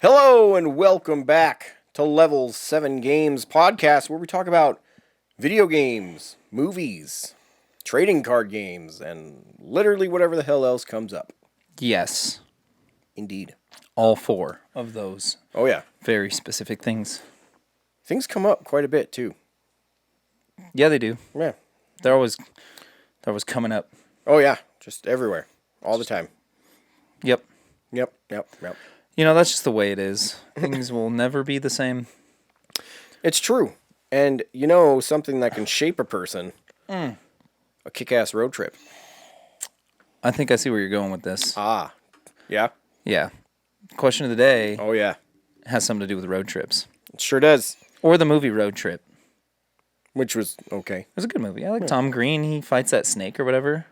Hello and welcome back to Level 7 Games podcast, where we talk about video games, movies, trading card games, and literally whatever the hell else comes up. Yes. Indeed. All four of those. Oh yeah. Very specific things. Things come up quite a bit too. Yeah, they do. Yeah. They're always coming up. Oh yeah. Just everywhere. All the time. Yep. Yep. You know, that's just the way it is. Things will never be the same. It's true. And you know something that can shape a person? A kick-ass road trip. I think I see where you're going with this. Ah. Yeah? Yeah. Question of the day Oh yeah. has something to do with road trips. It sure does. Or the movie Road Trip. Which was okay. It was a good movie. I like Tom Green. He fights that snake or whatever.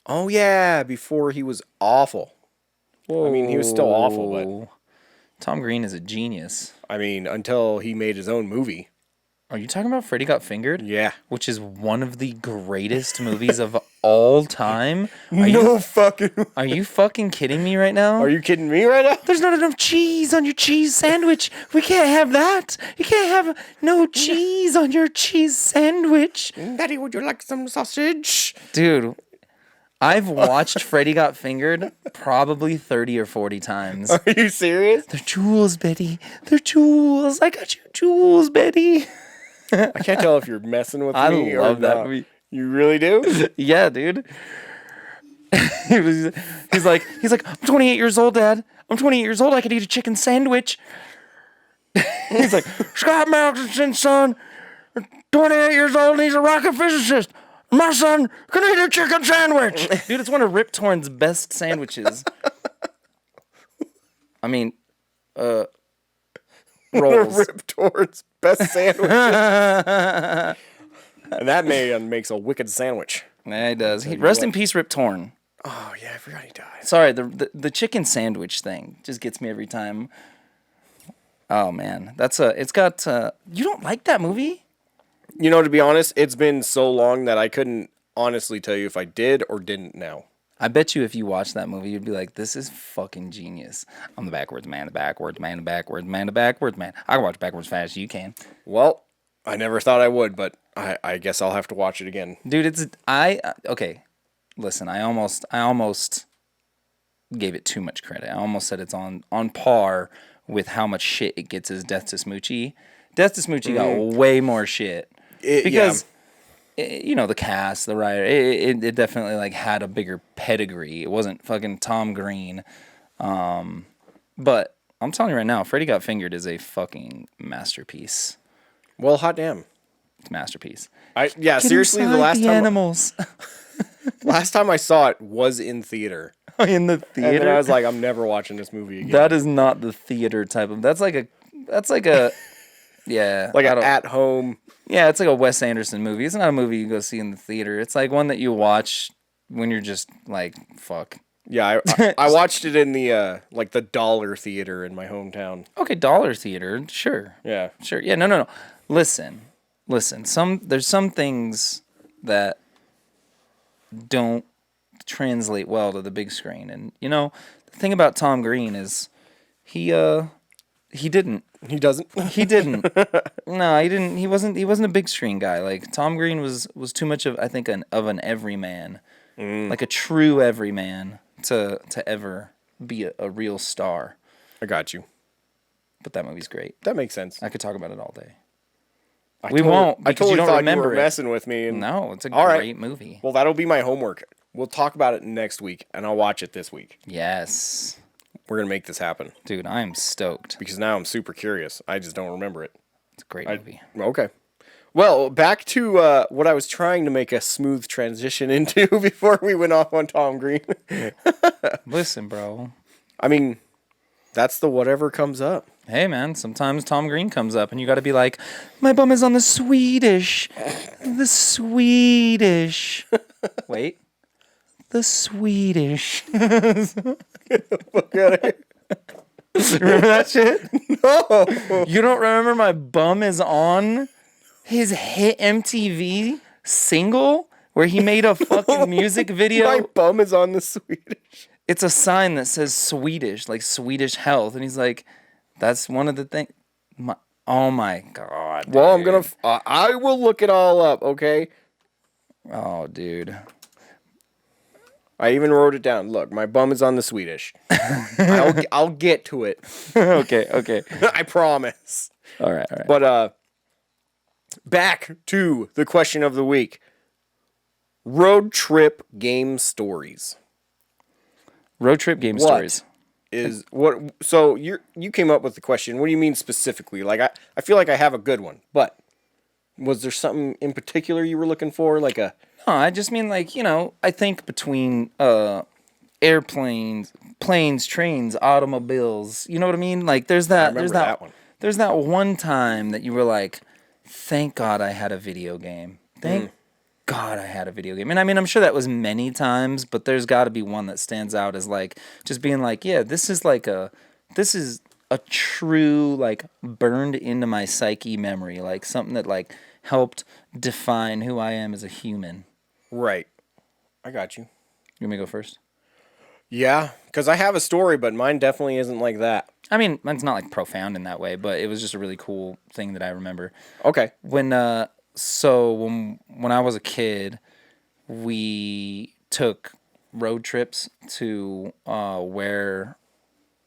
Oh yeah, before he was awful. Whoa. I mean, he was still awful, but Tom Green is a genius. I mean, until he made his own movie. Are you talking about Freddy Got Fingered? Yeah. Which is one of the greatest movies of all time? Are No fucking... Are you fucking kidding me right now? Are you kidding me right now? There's not enough cheese on your cheese sandwich. We can't have that. You can't have no cheese on your cheese sandwich. Daddy, would you like some sausage? Dude, I've watched Freddy Got Fingered probably 30 or 40 times. Are you serious? They're jewels, Betty. They're jewels. I got you jewels, Betty. I can't tell if you're messing with I me love or that not. movie. You really do? Yeah, dude. He's like, I'm 28 years old, Dad. I'm 28 years old. I could eat a chicken sandwich. He's like, Scott Malkinson, son, 28 years old, and he's a rocket physicist. My son can eat a chicken sandwich. Dude, it's one of Rip Torn's best sandwiches. I mean, rolls. Rip Torn's best sandwich. And that man makes a wicked sandwich. Yeah, he does. Rest in peace, Rip Torn. Oh, yeah, I forgot he died. Sorry, the chicken sandwich thing just gets me every time. Oh, man. It's got, you don't like that movie? You know, to be honest, it's been so long that I couldn't honestly tell you if I did or didn't now. I bet you if you watched that movie, you'd be like, this is fucking genius. I'm the backwards man, the backwards man, the backwards man, the backwards man. I can watch backwards fast as you can. Well, I never thought I would, but I guess I'll have to watch it again. Dude, okay, listen, I almost gave it too much credit. I almost said it's on par with how much shit it gets as Death to Smoochie. Death to Smoochie got way more shit. Because, you know, the cast, the writer, it definitely, like, had a bigger pedigree. It wasn't fucking Tom Green. But I'm telling you right now, Freddy Got Fingered is a fucking masterpiece. Well, hot damn. It's a masterpiece. Seriously, the last time... animals. Last time I saw it was in theater. In the theater? And then I was like, I'm never watching this movie again. That is not the theater type of... That's like a... Yeah. Like an at-home... Yeah, it's like a Wes Anderson movie. It's not a movie you go see in the theater. It's like one that you watch when you're just like, fuck. Yeah, I watched it in the like the Dollar Theater in my hometown. Okay, Dollar Theater, sure. Yeah. Sure. Yeah, no. Listen. There's some things that don't translate well to the big screen. And, you know, the thing about Tom Green is he didn't. He doesn't? He didn't. No, he didn't. He wasn't a big screen guy. Like, Tom Green was too much of, I think, an everyman. Like a true everyman to ever be a real star. I got you. But that movie's great. That makes sense. I could talk about it all day. I won't, because totally you don't thought remember you were it. messing with me. And... No, it's a all great movie. Well, that'll be my homework. We'll talk about it next week, and I'll watch it this week. Yes. We're going to make this happen. Dude, I am stoked. Because now I'm super curious. I just don't remember it. It's a great movie. Okay. Well, back to what I was trying to make a smooth transition into before we went off on Tom Green. Listen, bro. I mean, that's the whatever comes up. Hey, man, sometimes Tom Green comes up and you got to be like, my bum is on the Swedish. The Swedish. Wait. The Swedish. Get the fuck out of here. Remember that shit? No. You don't remember my bum is on his hit MTV single where he made a fucking music video. My bum is on the Swedish. It's a sign that says Swedish, like Swedish health. And he's like, that's one of the things. Oh my God. Well, dude. I will look it all up, okay? Oh, dude. I even wrote it down. Look, my bum is on the Swedish. I'll get to it. Okay. I promise. All right. But back to the question of the week. Road trip game stories. Road trip game stories. So you came up with the question. What do you mean specifically? Like I feel like I have a good one, but was there something in particular you were looking for? Like a No, I just mean like, I think between airplanes, planes, trains, automobiles, you know what I mean? Like there's that one. There's that one time that you were like, thank God I had a video game. Thank God I had a video game. And I mean, I'm sure that was many times, but there's got to be one that stands out as like just being like, yeah, this is a true like burned into my psyche memory, like something that like helped define who I am as a human. Right. I got you. You want me to go first? Yeah, because I have a story, but mine definitely isn't like that. I mean, mine's not like profound in that way, but it was just a really cool thing that I remember. Okay. When I was a kid, we took road trips to where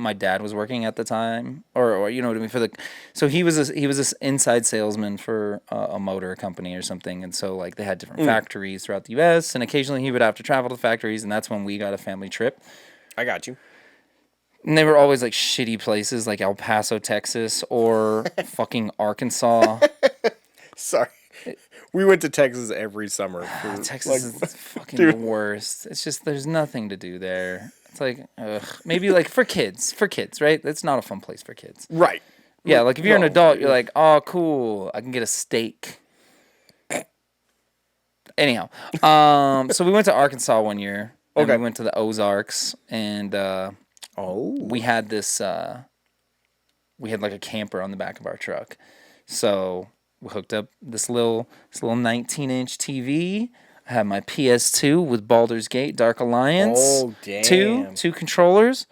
my dad was working at the time, or you know what I mean. So he was this inside salesman for a motor company or something, and so like they had different factories throughout the U.S. and occasionally he would have to travel to factories, and that's when we got a family trip. I got you. And they were always like shitty places, like El Paso, Texas, or fucking Arkansas. Sorry. We went to Texas every summer. Texas is fucking the worst. It's just there's nothing to do there. It's like, ugh. Maybe like for kids, right? It's not a fun place for kids. Right. Yeah, like if you're an adult, you're like, oh, cool, I can get a steak. Anyhow, so we went to Arkansas one year. And we went to the Ozarks, and we had this. We had like a camper on the back of our truck, so we hooked up this little 19-inch TV. I had my PS2 with Baldur's Gate, Dark Alliance. Oh, damn. Two controllers,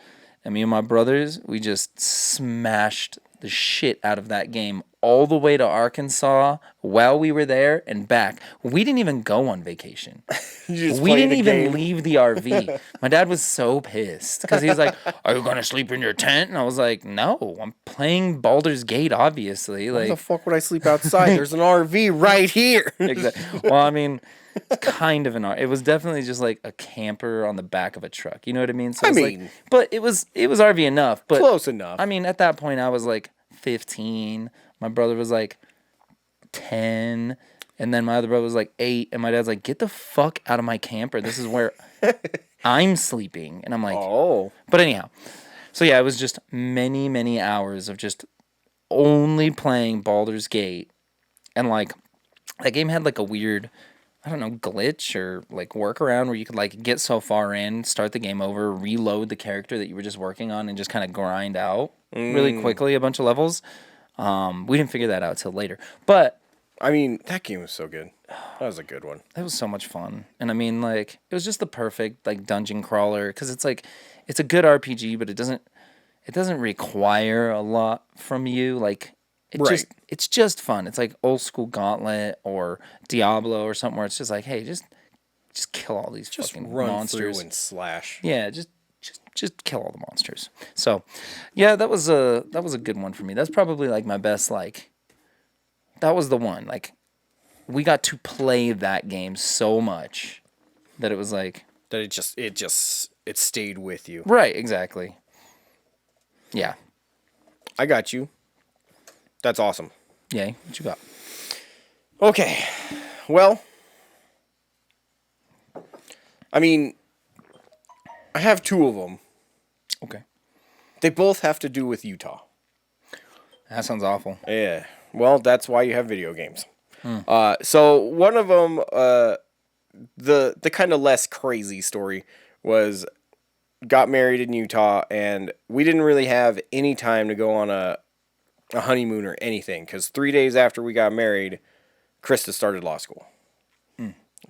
and me and my brothers, we just smashed the shit out of that game all the way to Arkansas while we were there and back. We didn't even go on vacation. We didn't even leave the RV. My dad was so pissed because he was like, "Are you gonna sleep in your tent?" And I was like, "No, I'm playing Baldur's Gate, obviously." Like, why the fuck would I sleep outside? There's an RV right here. Exactly. Well, I mean, it's kind of an RV. It was definitely just like a camper on the back of a truck. You know what I mean? So but it was RV enough. But close enough. I mean, at that point, I was like 15. My brother was like 10. And then my other brother was like 8. And my dad's like, get the fuck out of my camper. This is where I'm sleeping. And I'm like, oh. But anyhow. So yeah, it was just many, many hours of just only playing Baldur's Gate. And like, that game had like a weird, I don't know, glitch or like workaround where you could like get so far in, start the game over, reload the character that you were just working on, and just kind of grind out really quickly a bunch of levels. We didn't figure that out till later. But I mean, that game was so good. That was a good one. It was so much fun. And I mean, like, it was just the perfect like dungeon crawler because it's like it's a good RPG, but it doesn't require a lot from you. Like it's just fun. It's like old school Gauntlet or Diablo or something where it's just like, hey, just kill all these fucking run monsters through and slash. Yeah, just kill all the monsters. So, yeah, that was a good one for me. That's probably like my best like. That was the one. Like, we got to play that game so much that it was like that it stayed with you. Right, exactly. Yeah. I got you. That's awesome. Yay, what you got? Okay. Well, I mean, I have 2 of them. Okay. They both have to do with Utah. That sounds awful. Yeah. Well, that's why you have video games. So one of them, the kind of less crazy story was got married in Utah, and we didn't really have any time to go on a honeymoon or anything, because 3 days after we got married, Krista started law school.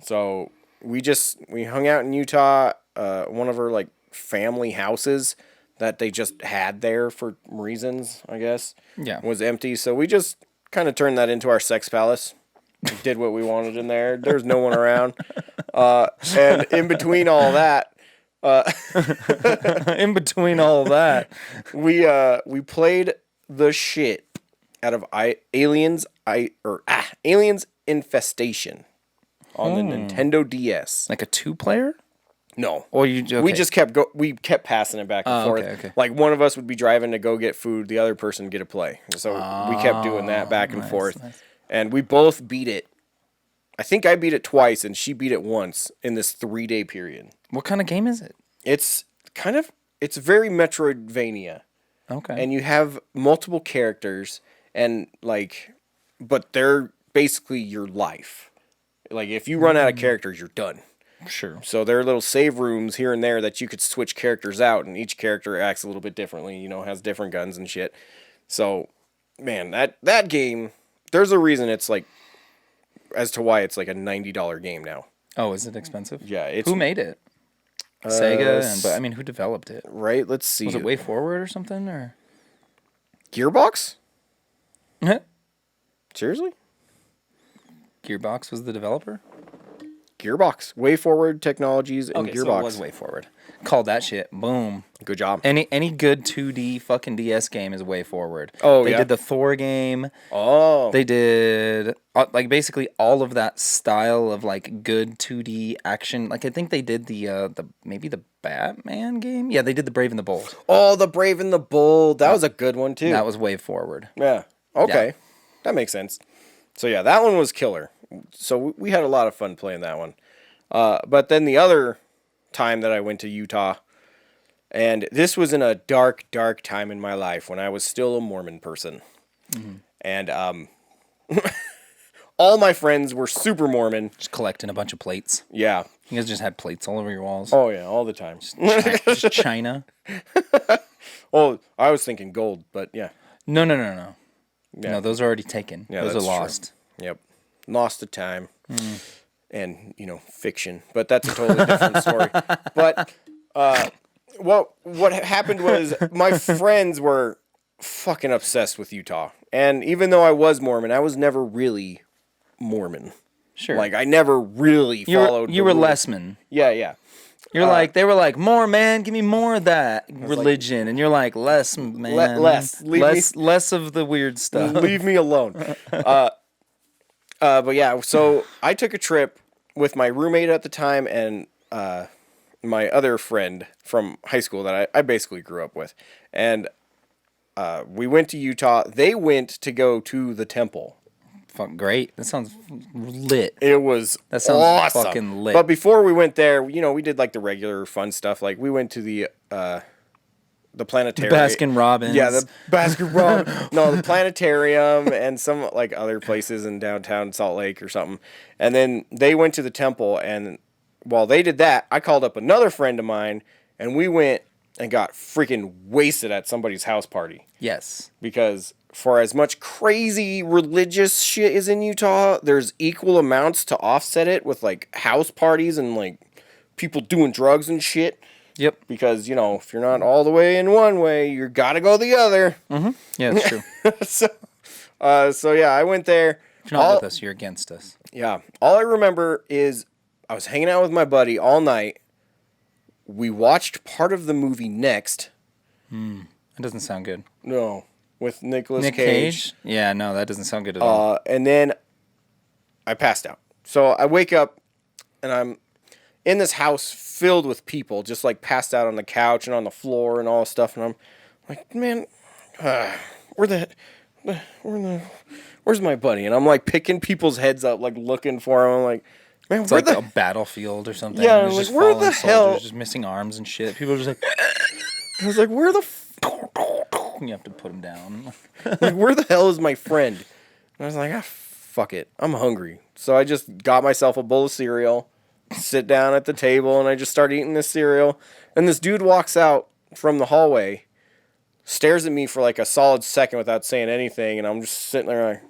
So we hung out in Utah. One of her like family houses that they just had there for reasons, I guess, was empty. So we just kind of turned that into our sex palace. We did what we wanted in there. There's no one around. And in between all that, we played the shit out of Aliens Infestation on the Nintendo DS. Like a 2-player? No. Or we just kept passing it back and forth. Okay. Like one of us would be driving to go get food, the other person would get a play. So we kept doing that back and forth. Nice. And we both beat it. I think I beat it twice and she beat it once in this 3-day period. What kind of game is it? It's very Metroidvania. Okay. And you have multiple characters and but they're basically your life. Like if you run out of characters, you're done. Sure. So there are little save rooms here and there that you could switch characters out, and each character acts a little bit differently, has different guns and shit. So, man, that game, there's a reason it's as to why it's like a $90 game now. Oh, is it expensive? Yeah. Who made it? Sega, but who developed it? Right, let's see. Was it Way Forward or something, or? Gearbox? Seriously? Gearbox was the developer? Gearbox. Way Forward Technologies and Gearbox. So it was Way Forward. Called that shit. Boom. Good job. Any good 2D fucking DS game is Way Forward. Oh, They did the Thor game. Oh. They did basically all of that style of good 2D action. I think they did maybe the Batman game. Yeah, they did the Brave and the Bold. Oh, the Brave and the Bold. That was a good one too. That was Way Forward. Yeah. Okay. Yeah. That makes sense. So yeah, that one was killer. So we had a lot of fun playing that one. But then the other time that I went to Utah, and this was in a dark, dark time in my life when I was still a Mormon person. Mm-hmm. And all my friends were super Mormon. Just collecting a bunch of plates. Yeah. You guys just had plates all over your walls? Oh, yeah, all the time. Just China? Oh, I was thinking gold, but yeah. No. Yeah. No, those are already taken. Yeah, those are lost. True. Yep. Lost to time. And, fiction. But that's a totally different story. But what happened was my friends were fucking obsessed with Utah. And even though I was Mormon, I was never really Mormon. Sure. I never really followed. You were Lessman. Yeah. They were like, more, man, give me more of that religion. And you're like, less, man. Less of the weird stuff. Leave me alone. But yeah, so I took a trip with my roommate at the time and my other friend from high school that I basically grew up with. And we went to Utah. They went to go to the temple. Great. That sounds lit. It was That sounds awesome. fucking lit. But before we went there, we did the regular fun stuff. We went to the planetarium. Baskin Robbins. Yeah, the Baskin Robbins. No, the planetarium and some other places in downtown Salt Lake or something. And then they went to the temple, and while they did that, I called up another friend of mine, and we went and got freaking wasted at somebody's house party. Yes. Because for as much crazy religious shit is in Utah, there's equal amounts to offset it with house parties and people doing drugs and shit. Yep. Because, if you're not all the way in one way, you gotta go the other. Mm-hmm. Yeah, that's true. So yeah, I went there. If you're not with us, you're against us. Yeah. All I remember is I was hanging out with my buddy all night. We watched part of the movie Next. That doesn't sound good. No. With Nick Cage? Yeah, no, that doesn't sound good at all. And then I passed out. So I wake up and I'm in this house filled with people, just passed out on the couch and on the floor and all this stuff. And I'm like, man, where's my buddy? And I'm picking people's heads up, looking for him. I'm like, man, it's a battlefield or something. Yeah, I'm like, where the hell? Just missing arms and shit. People are just I was like, where the you have to put him down. Where the hell is my friend? And I was like, fuck it. I'm hungry. So I just got myself a bowl of cereal, sit down at the table, and I just start eating this cereal. And this dude walks out from the hallway, stares at me for a solid second without saying anything, and I'm just sitting there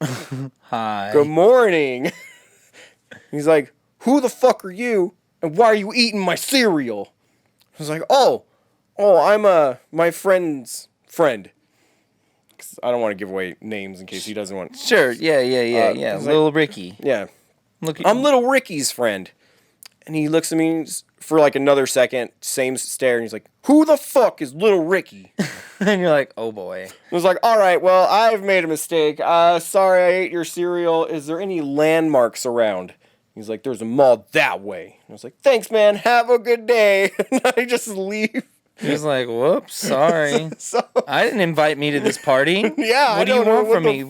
hi. Good morning. He's like, who the fuck are you? And why are you eating my cereal? I was like, oh, I'm my friend's friend. 'Cause I don't want to give away names in case he doesn't want. Sure, yeah. Little Ricky. Yeah. Look, I'm little Ricky's friend. And he looks at me for like another second, same stare, and he's like, who the fuck is little Ricky? and you're like, oh boy. I was like, all right, well, I've made a mistake. Sorry I ate your cereal. Is there any landmarks around? He's like, there's a mall that way. I was like, thanks, man. Have a good day. And I just leave. He was like, whoops, sorry. I didn't invite me to this party. Yeah, what do you want from me?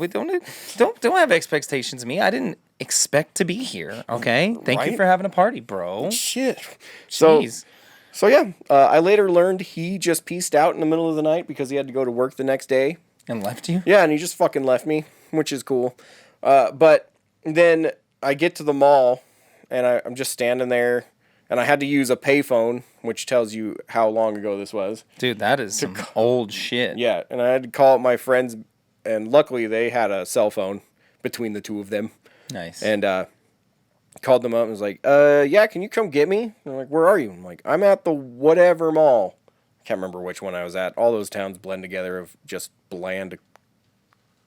Don't have expectations of me. I didn't expect to be here, okay? Thank you for having a party, bro. Shit. Jeez. So yeah, I later learned he just peaced out in the middle of the night because he had to go to work the next day. And left you? Yeah, and he just fucking left me, which is cool. But then I get to the mall, and I'm just standing there, and I had to use a payphone, which tells you how long ago this was. Dude, that is some old shit. Yeah, and I had to call up my friends, and luckily they had a cell phone between the two of them. Nice. And called them up and was like, yeah, can you come get me? And they're like, where are you? I'm like, I'm at the whatever mall. I can't remember which one I was at. All those towns blend together of just bland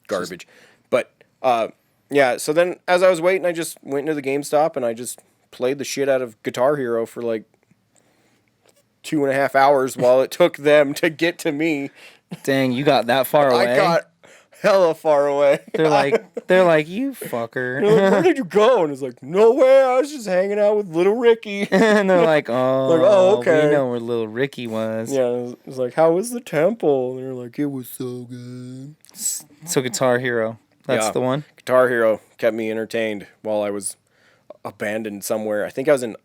garbage. But, yeah, so then as I was waiting, I just went into the GameStop and I just played the shit out of Guitar Hero for like 2.5 hours while it took them to get to me. Dang, you got that far away? I got hella far away. They're like, you fucker. They're like, where did you go? And it's like, nowhere. I was just hanging out with little Ricky. And they're like, oh, okay. We know where little Ricky was. Yeah, it was like, how was the temple? And they're like, it was so good. So Guitar Hero, that's the one? Guitar Hero kept me entertained while I was abandoned somewhere. I think I was in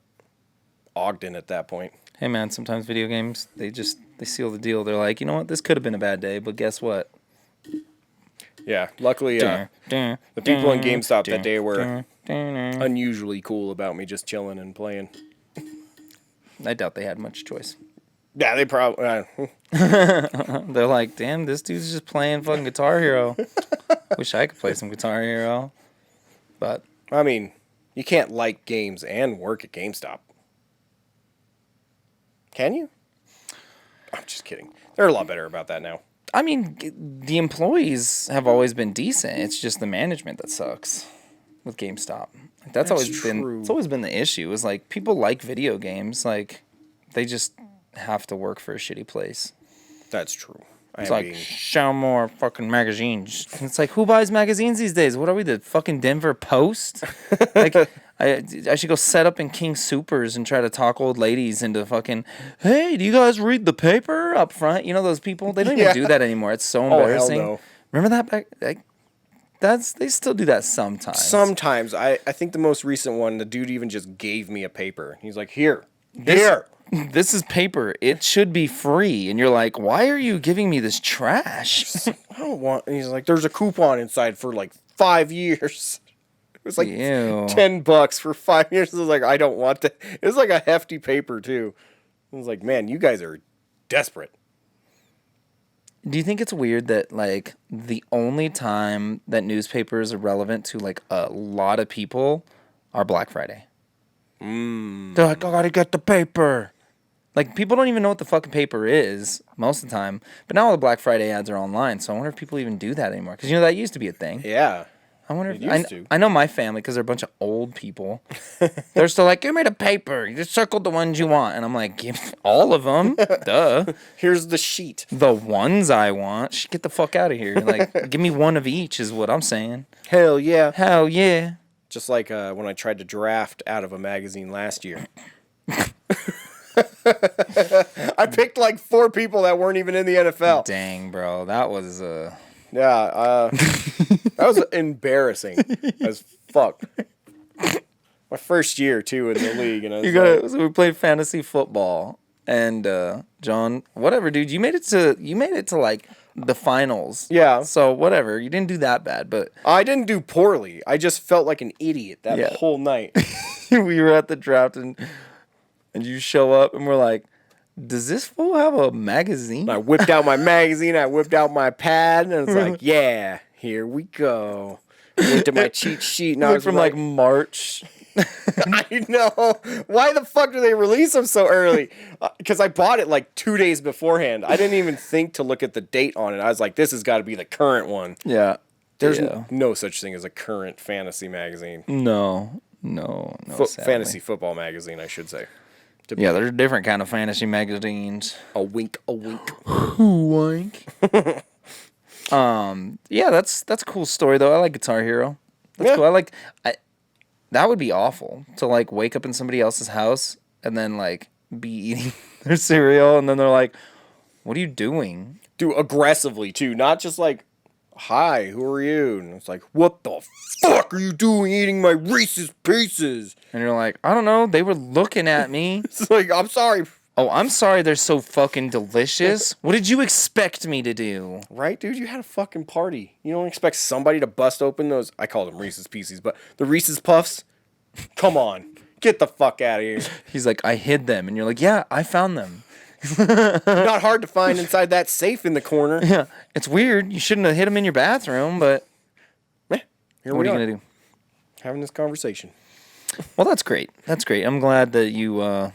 Ogden at that point. Hey man, sometimes video games, they seal the deal. They're like, you know what, this could have been a bad day, but guess what? Yeah, luckily the people in GameStop that day were unusually cool about me just chilling and playing. I doubt they had much choice. Yeah, they probably... They're like, damn, this dude's just playing fucking Guitar Hero. Wish I could play some Guitar Hero. But... I mean, you can't like games and work at GameStop. Can you? I'm just kidding. They're a lot better about that now. I mean, the employees have always been decent. It's just the management that sucks with GameStop. That's always been. It's always been the issue. Is like people like video games. Like they just have to work for a shitty place. That's true. It's like show more fucking magazines. It's like who buys magazines these days? What are we, the fucking Denver Post? Like I should go set up in King Supers and try to talk old ladies into fucking, hey, do you guys read the paper up front? You know those people? They don't even do that anymore. It's so embarrassing. Oh, hell no. Remember that back? Like, they still do that sometimes. Sometimes. I think the most recent one, the dude even just gave me a paper. He's like, here. This is paper. It should be free. And you're like, why are you giving me this trash? I don't want... And he's like, there's a coupon inside for like 5 years. It was like $10 for 5 years. I was like, I don't want to. It was like a hefty paper, too. I was like, man, you guys are desperate. Do you think it's weird that, like, the only time that newspapers are relevant to, like, a lot of people are Black Friday? They're like, I gotta get the paper. Like, people don't even know what the fucking paper is most of the time. But now all the Black Friday ads are online, so I wonder if people even do that anymore. Because, you know, that used to be a thing. Yeah. I wonder if... I know my family, because they're a bunch of old people. They're still like, give me the paper. You just circled the ones you want. And I'm like, give all of them. Duh. Here's the sheet. The ones I want. Get the fuck out of here. Like, give me one of each is what I'm saying. Hell yeah. Hell yeah. Just like when I tried to draft out of a magazine last year. I picked like 4 people that weren't even in the NFL. Dang, bro. That was... Yeah, that was embarrassing as fuck. My first year, too, in the league. And I was so we played fantasy football. And, John, whatever, dude. You made it to like, the finals. Yeah. So, whatever. You didn't do that bad, but... I didn't do poorly. I just felt like an idiot that whole night. We were at the draft, and you show up, and we're like... Does this fool have a magazine? I whipped out my magazine. I whipped out my pad. And it's like, yeah, here we go. Went to my cheat sheet and I Look was from like, like March. I know. Why the fuck do they release them so early? Because I bought it like 2 days beforehand. I didn't even think to look at the date on it. I was like, this has got to be the current one. Yeah. There's Yeah. no such thing as a current fantasy magazine. No. Sadly. Fantasy football magazine, I should say. Yeah, there's different kind of fantasy magazines. A wink, a wink. Wink. Yeah, that's a cool story though. I like Guitar Hero. That's cool. That would be awful to like wake up in somebody else's house and then like be eating their cereal and then they're like, "What are you doing?" Do aggressively too, not just like, "Hi, who are you?" And it's like, "What the fuck are you doing eating my Reese's Pieces?" And you're like, "I don't know. They were looking at me." It's like, "I'm sorry." Oh, I'm sorry. They're so fucking delicious. What did you expect me to do? Right, dude? You had a fucking party. You don't expect somebody to bust open those, I call them Reese's Pieces, but the Reese's Puffs? Come on. Get the fuck out of here. He's like, "I hid them." And you're like, "Yeah, I found them." Not hard to find inside that safe in the corner. Yeah, it's weird. You shouldn't have hid them in your bathroom, but Here what we are are, you going to do? having this conversation. Well, that's great. That's great. I'm glad that you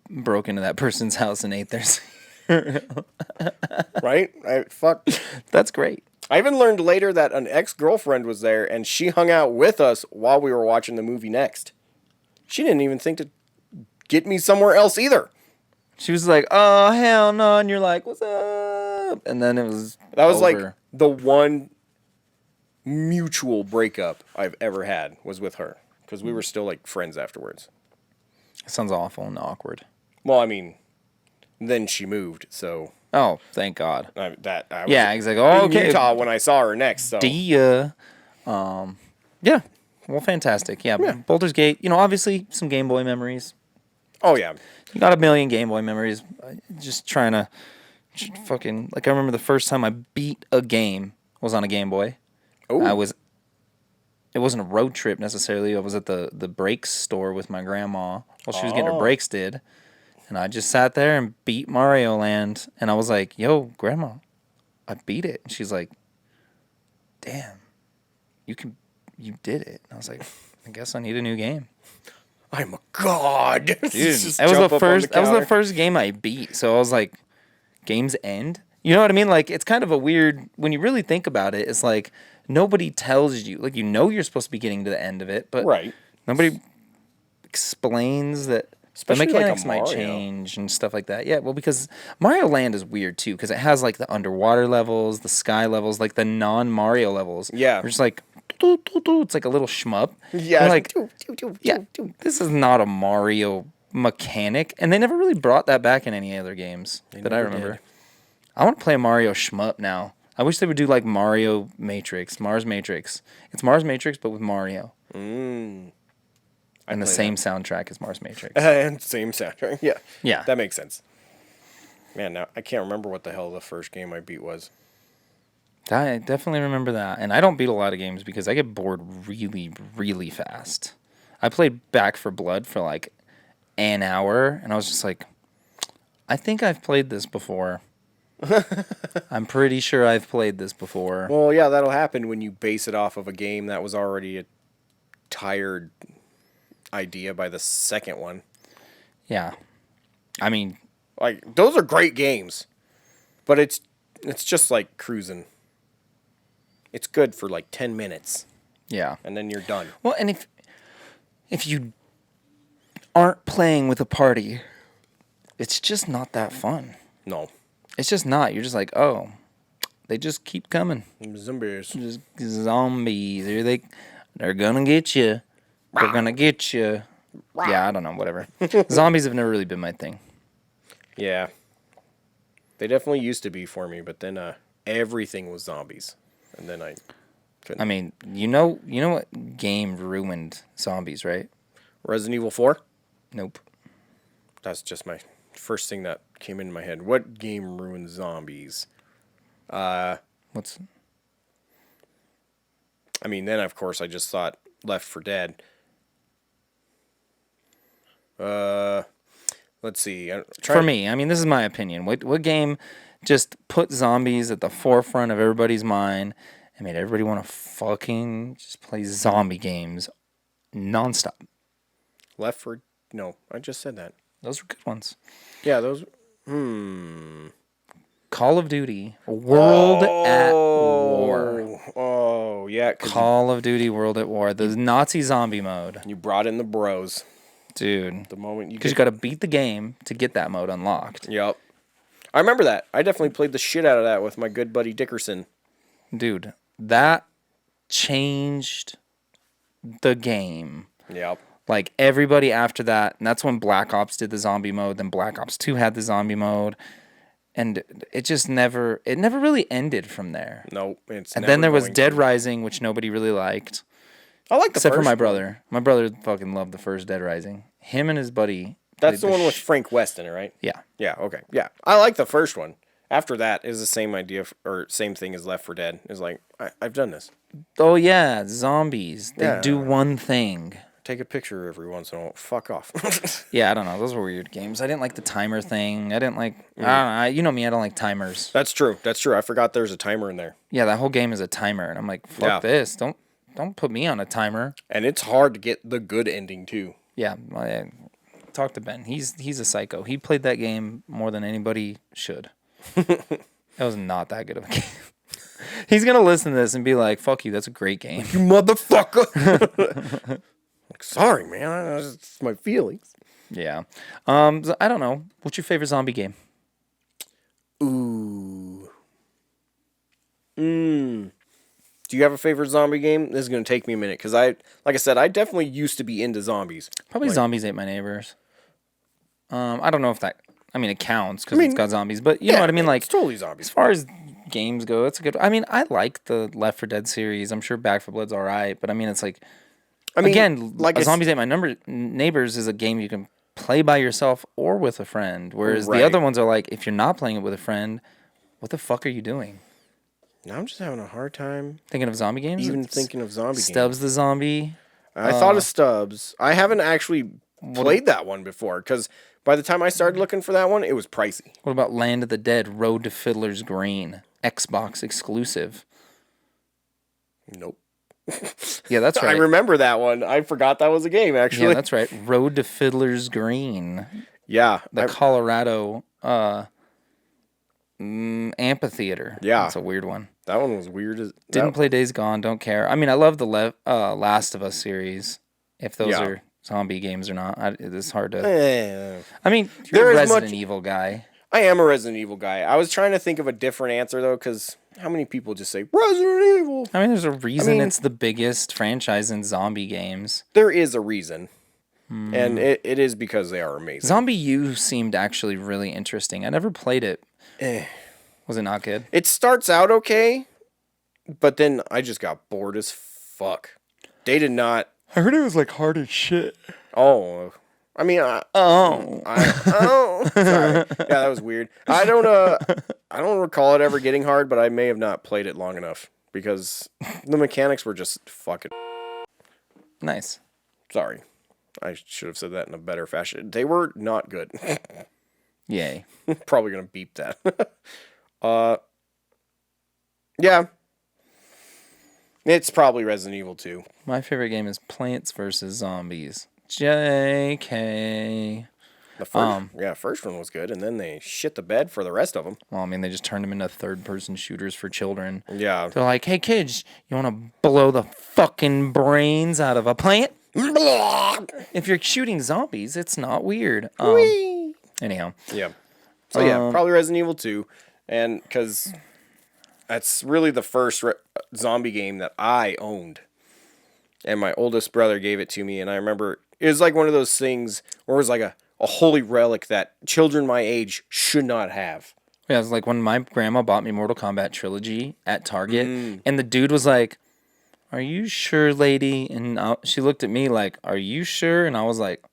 broke into that person's house and ate theirs. Right? Fuck. That's great. I even learned later that an ex-girlfriend was there and she hung out with us while we were watching the movie Next. She didn't even think to get me somewhere else either. She was like, "Oh, hell no." And you're like, "What's up?" And then it was That was over. like the one mutual breakup I've ever had was with her. Because we were still like friends afterwards. Sounds awful and awkward. Well, I mean, then she moved, so Oh, thank God. I was Yeah, he's like, "Oh, in okay." Utah when I saw her next. So Yeah. Well, fantastic. Yeah, Baldur's Gate. Obviously some Game Boy memories. oh yeah, You got a million Game Boy memories. Just trying to fucking like. I remember the first time I beat a game was on a Game Boy. oh It wasn't a road trip necessarily. I was at the brakes store with my grandma while she was getting her brakes did. And I just sat there and beat Mario Land. And I was like, "Yo, Grandma, I beat it." And she's like, "Damn, you did it." And I was like, "I guess I need a new game." I'm a god. Dude, that was the first game I beat. So I was like, games end? You know what I mean? Like, it's kind of a weird, when you really think about it, it's like, nobody tells you, like, you're supposed to be getting to the end of it, but Right. nobody explains that Especially the like a mechanics might Mario. change and stuff like that. Yeah, well, because Mario Land is weird, too, because it has, like, the underwater levels, the sky levels, like, the non-Mario levels. Yeah. You're just like, it's like a little shmup. Yeah. You're like, this is not a Mario mechanic, and they never really brought that back in any other games that I never remember. did. I want to play a Mario shmup now. I wish they would do like Mario Matrix, Mars Matrix. It's Mars Matrix, but with Mario. And the same soundtrack as Mars Matrix. And same soundtrack. Yeah. Yeah. That makes sense. Man, now I can't remember what the hell the first game I beat was. I definitely remember that. And I don't beat a lot of games because I get bored really, really fast. I played Back for Blood for like an hour, and I was just like, I think I've played this before. I'm pretty sure I've played this before. Well, yeah, that'll happen when you base it off of a game that was already a tired idea by the second one. Yeah. I mean, Like, those are great games, but it's just like cruising. It's good for like 10 minutes, yeah. and then you're done. Well, and if you aren't playing with a party, it's just not that fun. No. It's just not. You're just like, oh, they just keep coming. Zombies. Just zombies. They're gonna get you. They're gonna get you. Yeah, I don't know. Whatever. Zombies have never really been my thing. Yeah. They definitely used to be for me, but then everything was zombies. And then I couldn't. I mean, you know what game ruined zombies, right? Resident Evil 4? Nope. That's just my first thing that came into my head. What game ruined zombies? What's I mean, then of course I just thought Left 4 Dead. Let's see. for me? I mean, this is my opinion. What game just put zombies at the forefront of everybody's mind It made everybody want to fucking just play zombie games nonstop. Left 4... No, I just said that. Those were good ones. Yeah, those... Call of Duty World at War. Oh, yeah. Call of Duty World at War. The Nazi zombie mode. You brought in the bros. Dude. The moment you... Because you got to beat the game to get that mode unlocked. Yep. I remember that. I definitely played the shit out of that with my good buddy Dickerson. Dude, that changed the game. Yep. Like, everybody after that, and that's when Black Ops did the zombie mode, then Black Ops 2 had the zombie mode, and it just never really ended from there. No, it's And never then there was going Dead to. Rising, which nobody really liked. I like the Except for first my one. brother. My brother fucking loved the first Dead Rising. Him and his buddy. That's played the one with Frank West in it, right? Yeah. Yeah, okay. Yeah. I like the first one. After that is the same idea, or same thing as Left 4 Dead. It's like, I've done this. Oh, yeah. Zombies. They Yeah. do one thing. Take a picture every once in a while. Fuck off. Yeah, I don't know. Those were weird games. I didn't like the timer thing. I didn't like... I don't know. You know me. I don't like timers. That's true. That's true. I forgot there's a timer in there. Yeah, that whole game is a timer. And I'm like, fuck this. Don't put me on a timer. And it's hard to get the good ending, too. Yeah. I talk to Ben. He's a psycho. He played that game more than anybody should. That was not that good of a game. He's going to listen to this and be like, fuck you. That's a great game. You motherfucker. Like, sorry, man. It's my feelings. Yeah. So I don't know. What's your favorite zombie game? Ooh. Do you have a favorite zombie game? This is going to take me a minute because like I said, I definitely used to be into zombies. Probably Zombies Ate My Neighbors. I don't know if that... I mean, it counts because it's got zombies, but you know what I mean? Like, it's totally zombies. as far as games go, it's a good... I mean, I like the Left 4 Dead series. I'm sure Back 4 Blood's all right, but I mean, it's like... again, like Zombies Ate My Neighbors is a game you can play by yourself or with a friend, whereas the other ones are like, if you're not playing it with a friend, what the fuck are you doing? Now I'm just having a hard time Thinking of zombie games? even thinking of zombie games. Stubbs the Zombie. I thought of Stubbs. I haven't actually played that one before because by the time I started looking for that one, it was pricey. What about Land of the Dead, Road to Fiddler's Green? Xbox exclusive. Nope. Yeah, that's right. I remember that one. I forgot that was a game, actually. Yeah, that's right. Road to Fiddler's Green. Yeah. The Colorado amphitheater. Yeah. That's a weird one. That one was weird. Didn't play Days Gone, don't care. I mean, I love the Last of Us series. If those are zombie games or not, it's hard to... I mean, you're a Resident Evil guy. I am a Resident Evil guy. I was trying to think of a different answer, though, because how many people just say Resident Evil? I mean, there's a reason it's the biggest franchise in zombie games. There is a reason. And it is because they are amazing. Zombie U seemed actually really interesting. I never played it. Was it not good? It starts out okay, but then I just got bored as fuck. They did not... I heard it was like hard as shit. Oh, I mean, sorry. Yeah, that was weird. I don't recall it ever getting hard, but I may have not played it long enough because the mechanics were just fucking... Nice. Sorry. I should have said that in a better fashion. They were not good. Yay. Probably going to beep that. Yeah. It's probably Resident Evil 2. My favorite game is Plants vs. Zombies. JK. The first one was good, and then they shit the bed for the rest of them. Well, I mean, they just turned them into third-person shooters for children. Yeah. They're like, hey, kids, you want to blow the fucking brains out of a plant? If you're shooting zombies, it's not weird. Anyhow. Yeah. So, yeah, probably Resident Evil 2. And because that's really the first zombie game that I owned. And my oldest brother gave it to me, and I remember it was like one of those things where it was like a holy relic that children my age should not have. Yeah, it was like when my grandma bought me Mortal Kombat Trilogy at Target, and the dude was like, are you sure, lady? And she looked at me like, are you sure? And I was like,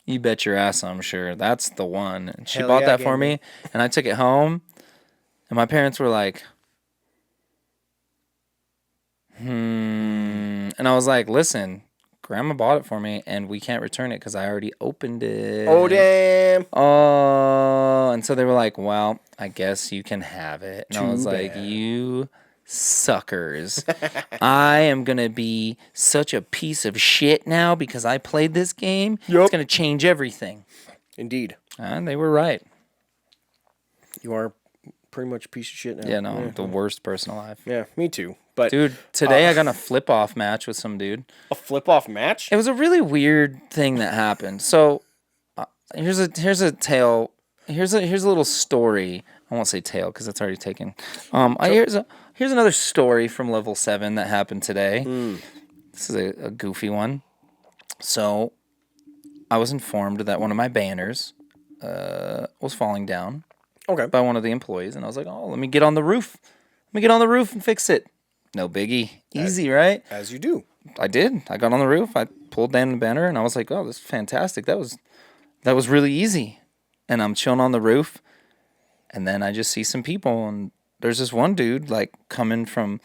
you bet your ass I'm sure. That's the one. And she bought that for me, and I took it home, and my parents were like, And I was like, listen, Grandma bought it for me, and we can't return it because I already opened it. Oh, damn. Oh, and so they were like, well, I guess you can have it. And Too I was like, bad. you suckers. I am going to be such a piece of shit now because I played this game. Yep. It's going to change everything. Indeed. And they were right. You are pretty much a piece of shit now. Yeah, no, I'm the worst person alive. Yeah, me too. But Dude, today I got in a flip-off match with some dude. a flip-off match? It was a really weird thing that happened. So, here's a tale. Here's a little story. I won't say tale because it's already taken. Here's another story from level 7 that happened today. This is a goofy one. So, I was informed that one of my banners was falling down. Okay. By one of the employees, and I was like, "Oh, let me get on the roof. Let me get on the roof and fix it." No biggie, easy, right? As you do. I did. I got on the roof. I pulled down the banner, and I was like, "Oh, this is fantastic. That was really easy." And I'm chilling on the roof, and then I just see some people, and there's this one dude like coming from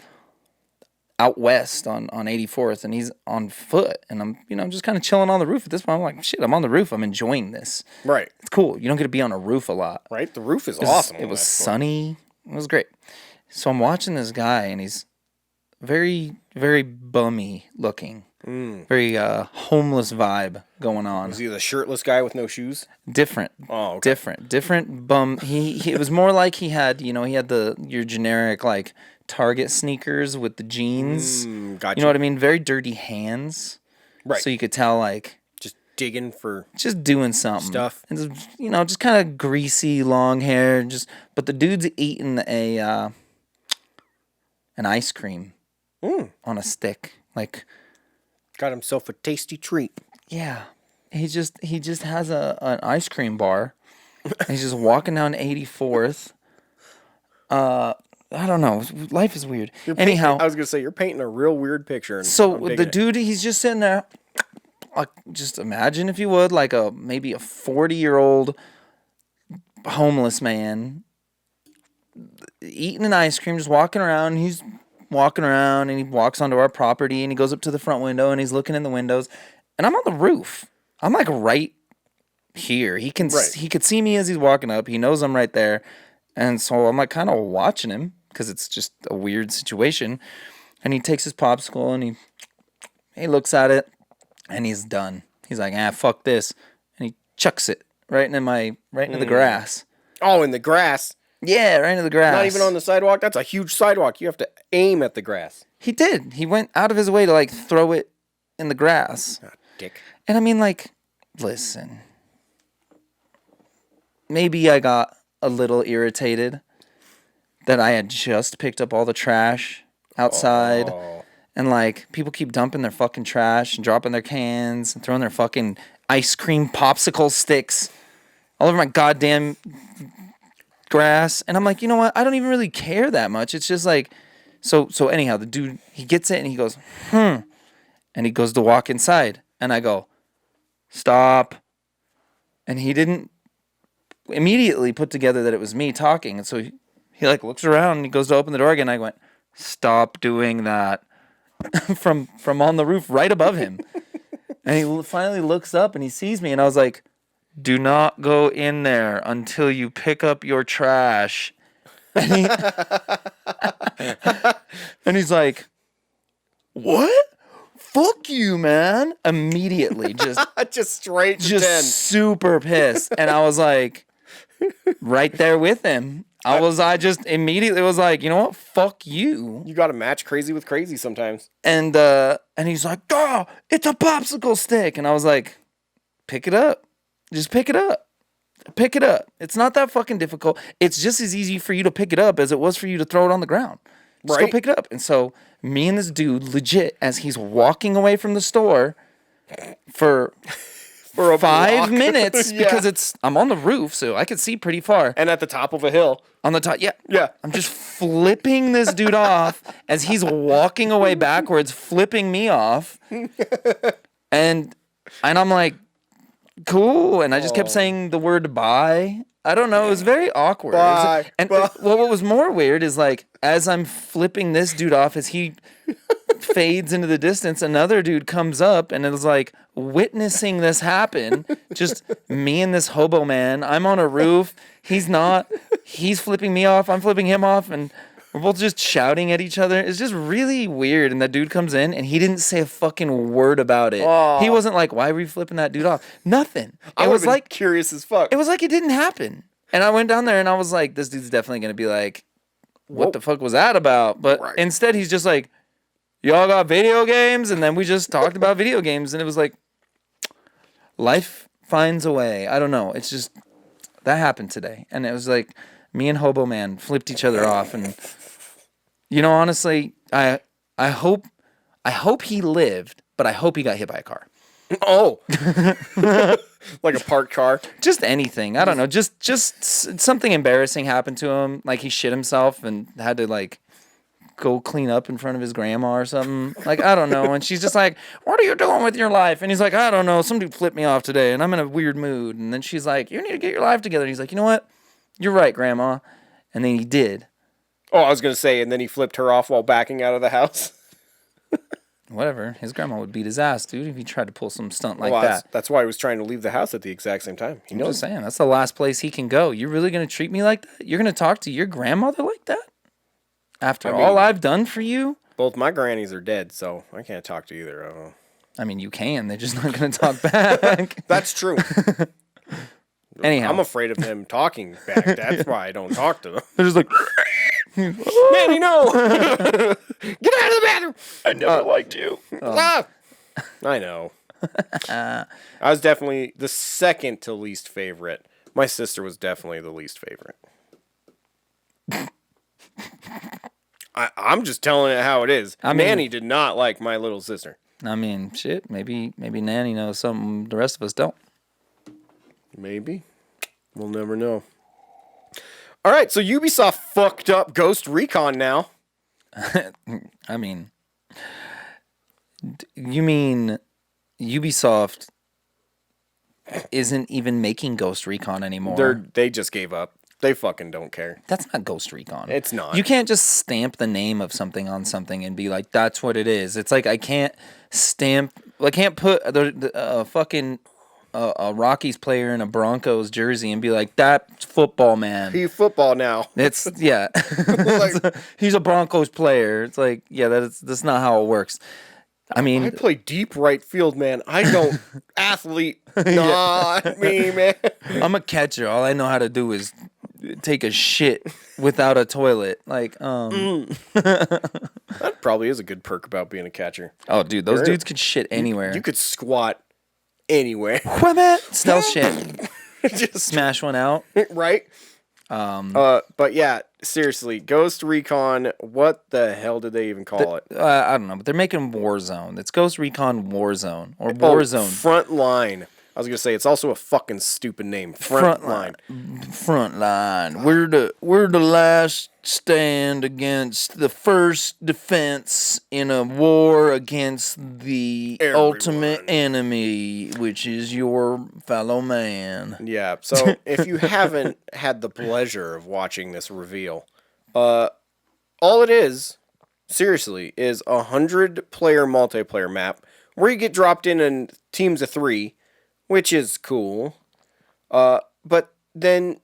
out west on 84th, and he's on foot, and I'm just kind of chilling on the roof at this point. I'm like, shit, I'm on the roof. I'm enjoying this. Right. It's cool. You don't get to be on a roof a lot. Right? The roof is awesome. It was sunny. It was great. So I'm watching this guy, and he's very, very bummy looking. Very homeless vibe going on. Was he the shirtless guy with no shoes? Different. Oh, okay. Different bum. He it was more like he had your generic like Target sneakers with the jeans. Gotcha. You know what I mean? Very dirty hands. Right. So you could tell like Just digging for just doing something. Stuff. And just kind of greasy, long hair. But the dude's eating an ice cream on a stick. Like, got himself a tasty treat. yeah, he just has an ice cream bar. He's just walking down 84th. I don't know. Life is weird. Anyhow, I was gonna say you're painting a real weird picture. And so I'm digging the it. dude, he's just sitting there. Like, just imagine if you would, like maybe a 40-year-old homeless man eating an ice cream, just walking around. He's walking around, and he walks onto our property, and he goes up to the front window, and he's looking in the windows, and I'm on the roof. I'm like right here. He could see me as he's walking up. He knows I'm right there, and so I'm like kind of watching him because it's just a weird situation. And he takes his popsicle and he looks at it, and he's done. He's like, fuck this, and he chucks it right into the grass. Oh, in the grass. Yeah, right into the grass. Not even on the sidewalk. That's a huge sidewalk. You have to aim at the grass. He did. He went out of his way to like throw it in the grass. Oh, dick. And I mean, like, listen. Maybe I got a little irritated that I had just picked up all the trash outside. Oh. And, like, people keep dumping their fucking trash and dropping their cans and throwing their fucking ice cream popsicle sticks all over my goddamn grass. And I'm like, you know what? I don't even really care that much. It's just like, so anyhow, the dude, he gets it and he goes, and he goes to walk inside. And I go, stop. And he didn't immediately put together that it was me talking. And so he like looks around and he goes to open the door again. I went, stop doing that. from on the roof right above him. And he finally looks up and he sees me, and I was like, do not go in there until you pick up your trash. And, and he's like, what? Fuck you, man. Immediately, just straight to 10. just super pissed. And I was like, right there with him. I just immediately was like, you know what? Fuck you. You got to match crazy with crazy sometimes. And he's like, oh, it's a popsicle stick. And I was like, pick it up. Just pick it up. Pick it up. It's not that fucking difficult. It's just as easy for you to pick it up as it was for you to throw it on the ground. Just go pick it up. And so me and this dude, legit, as he's walking away from the store for a 5 block. minutes, Yeah. because I'm on the roof, so I could see pretty far. And at the top of a hill. On the top, yeah. Yeah. I'm just flipping this dude off as he's walking away backwards, flipping me off. And I'm like, cool. And I just kept saying the word bye. I don't know. It was very awkward. Bye. What was more weird is, like, as I'm flipping this dude off, as he fades into the distance, another dude comes up, and it was like witnessing this happen. Just me and this hobo man. I'm on a roof. He's not. He's flipping me off. I'm flipping him off, and We're both just shouting at each other. It's just really weird. And that dude comes in and he didn't say a fucking word about it. Aw. He wasn't like, why were you flipping that dude off? Nothing. I It was was like curious as fuck. it was like it didn't happen. And I went down there and I was like, this dude's definitely gonna be like, what Whoa. the fuck was that about? But Right. instead he's just like, y'all got video games? And then we just talked about video games and it was like, life finds a way. I don't know. It's just that happened today. And it was like me and Hobo Man flipped each other off and honestly, I hope he lived, but I hope he got hit by a car. Oh. Like a parked car. Just anything. I don't know. Just something embarrassing happened to him. Like he shit himself and had to like go clean up in front of his grandma or something. Like, I don't know. And she's just like, what are you doing with your life? And he's like, I don't know. Some dude flipped me off today and I'm in a weird mood. And then she's like, you need to get your life together. And he's like, you know what? You're right, Grandma. And then he did. Oh, I was going to say, and then he flipped her off while backing out of the house. Whatever. His grandma would beat his ass, dude, if he tried to pull some stunt like Well, that. That's why he was trying to leave the house at the exact same time. He I'm knows. just saying, that's the last place he can go. You're really going to treat me like that? You're going to talk to your grandmother like that? After all I've done for you? Both my grannies are dead, so I can't talk to either of them. I mean, you can. They're just not going to talk back. That's true. Anyhow. I'm afraid of them talking back. That's why I don't talk to them. They're just like, Manny, no! Get out of the bathroom! I never liked you. Ah! I know. I was definitely the second to least favorite. My sister was definitely the least favorite. I'm just telling it how it is. Manny did not like my little sister. I mean, shit, maybe Nanny knows something the rest of us don't. Maybe. We'll never know. All right, so Ubisoft fucked up Ghost Recon now. I mean, you mean Ubisoft isn't even making Ghost Recon anymore? They just gave up. They fucking don't care. That's not Ghost Recon. It's not. You can't just stamp the name of something on something and be like, that's what it is. It's like I can't put a fucking a Rockies player in a Broncos jersey and be like, that's football, man. He's football now. It's, yeah. He's a Broncos player. It's like, yeah, that's not how it works. I mean, I play deep right field, man. I don't athlete. Not me, man. I'm a catcher. All I know how to do is take a shit without a toilet. Like, That probably is a good perk about being a catcher. Oh, dude, those dudes could shit anywhere. You could squat anywhere. Stealth shit. Just Smash one out. right? But yeah, seriously, Ghost Recon, what the hell did they even call it? I don't know, but they're making Warzone. It's Ghost Recon Warzone or Warzone. Frontline. I was gonna say it's also a fucking stupid name. Frontline. Frontline. We're the last stand against the first defense in a war against the ultimate enemy, which is your fellow man. Yeah. So if you haven't had the pleasure of watching this reveal, all it is, seriously, is 100-player multiplayer map where you get dropped in teams of 3. Which is cool, but then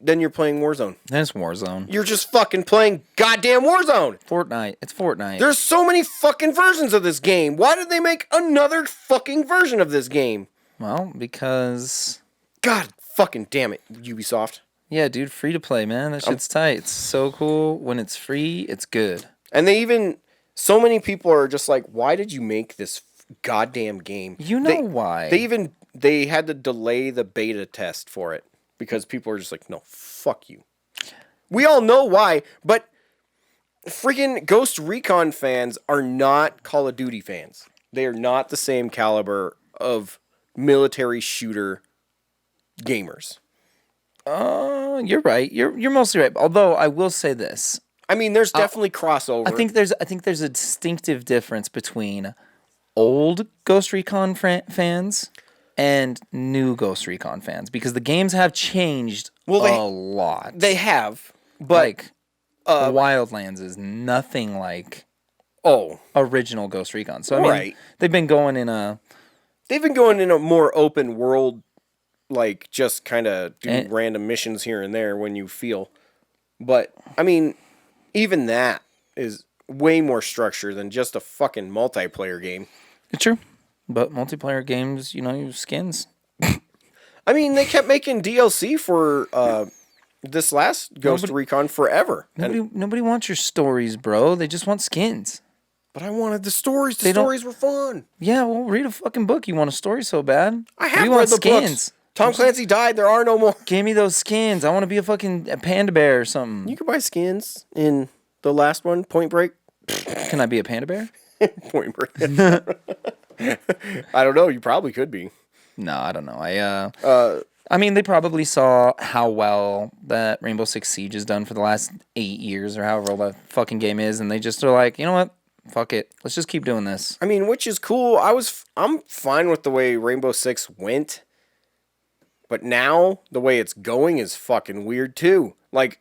you're playing Warzone. Then it's Warzone. You're just fucking playing goddamn Warzone. Fortnite. It's Fortnite. There's so many fucking versions of this game. Why did they make another fucking version of this game? Well, because... God fucking damn it, Ubisoft. Yeah, dude, free to play, man. That shit's tight. It's so cool. When it's free, it's good. And so many people are just like, why did you make this goddamn game? You know why. They had to delay the beta test for it because people were just like, no, fuck you. We all know why, but freaking Ghost Recon fans are not Call of Duty fans. They are not the same caliber of military shooter gamers. You're right. You're mostly right. Although I will say this. I mean, there's definitely crossover. I think there's a distinctive difference between old Ghost Recon fans and new Ghost Recon fans because the games have changed a lot. They have, but Wildlands is nothing like original Ghost Recon. So I mean, they've been going in a more open world, like just kind of do random missions here and there when you feel. But I mean, even that is way more structured than just a fucking multiplayer game. It's true. But multiplayer games, you use skins. I mean, they kept making DLC for this last Ghost Recon forever. Nobody wants your stories, bro. They just want skins. But I wanted the stories. The stories were fun. Yeah, well, read a fucking book. You want a story so bad. I have read the books. Tom Clancy died. There are no more. Give me those skins. I want to be a panda bear or something. You can buy skins in the last one, Point Break. Can I be a panda bear? Point Break. I don't know. You probably could be. No, I don't know. I mean, they probably saw how well that Rainbow Six Siege has done for the last 8 years or however old that fucking game is, and they just are like, you know what? Fuck it. Let's just keep doing this. I mean, which is cool. I'm fine with the way Rainbow Six went, but now the way it's going is fucking weird too. Like,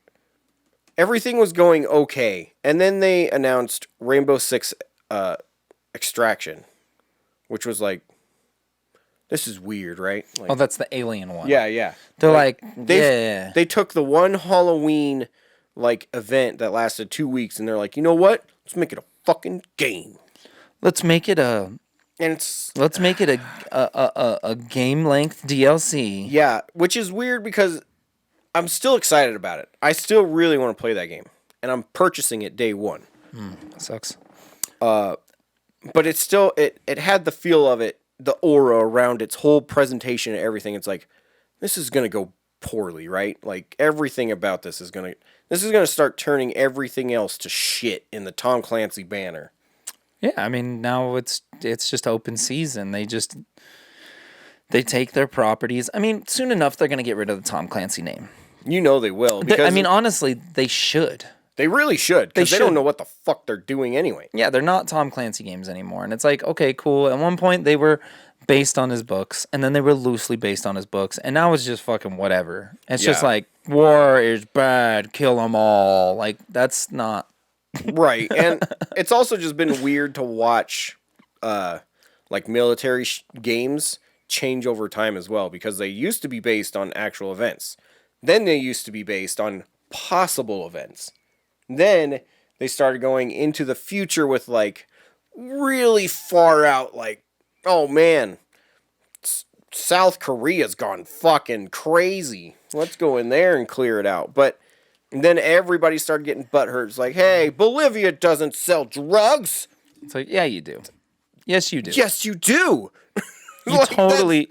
everything was going okay, and then they announced Rainbow Six Extraction, which was like, this is weird, right? Like, that's the alien one. Yeah. They're they took the one Halloween event that lasted 2 weeks, and they're like, you know what? Let's make it a fucking game. Let's make it a game length DLC. Yeah, which is weird because I'm still excited about it. I still really want to play that game, and I'm purchasing it day one. Sucks. But it's still it had the feel of it, the aura around its whole presentation and everything. It's like, this is gonna go poorly, right? Like, everything about this is gonna start turning everything else to shit in the Tom Clancy banner. Yeah, I mean, now it's just open season. They take their properties. I mean, soon enough they're gonna get rid of the Tom Clancy name. You know they will. Because honestly, they should. They really should, because they don't know what the fuck they're doing anyway. Yeah, they're not Tom Clancy games anymore. And it's like, okay, cool. At one point, they were based on his books, and then they were loosely based on his books, and now it's just fucking whatever. It's just like, war is bad, kill them all. Like, that's not... Right, and it's also just been weird to watch, military games change over time as well, because they used to be based on actual events. Then they used to be based on possible events. Then they started going into the future with, really far out, oh man, South Korea's gone fucking crazy. Let's go in there and clear it out. But then everybody started getting butthurt. It's like, hey, Bolivia doesn't sell drugs. It's like, yeah, you do. Yes, you do. Yes, you do. You totally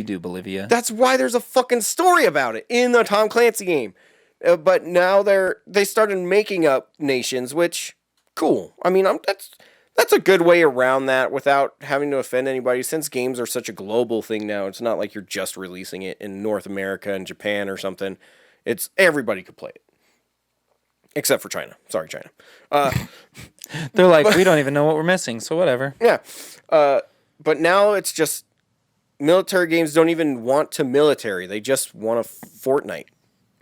do, Bolivia. That's why there's a fucking story about it in the Tom Clancy game. But now they started making up nations, which, cool. I mean, that's a good way around that without having to offend anybody. Since games are such a global thing now, it's not like you're just releasing it in North America and Japan or something. It's everybody could play it. Except for China. Sorry, China. They're like, we don't even know what we're missing, so whatever. Yeah. But now it's just military games don't even want to military. They just want a Fortnite.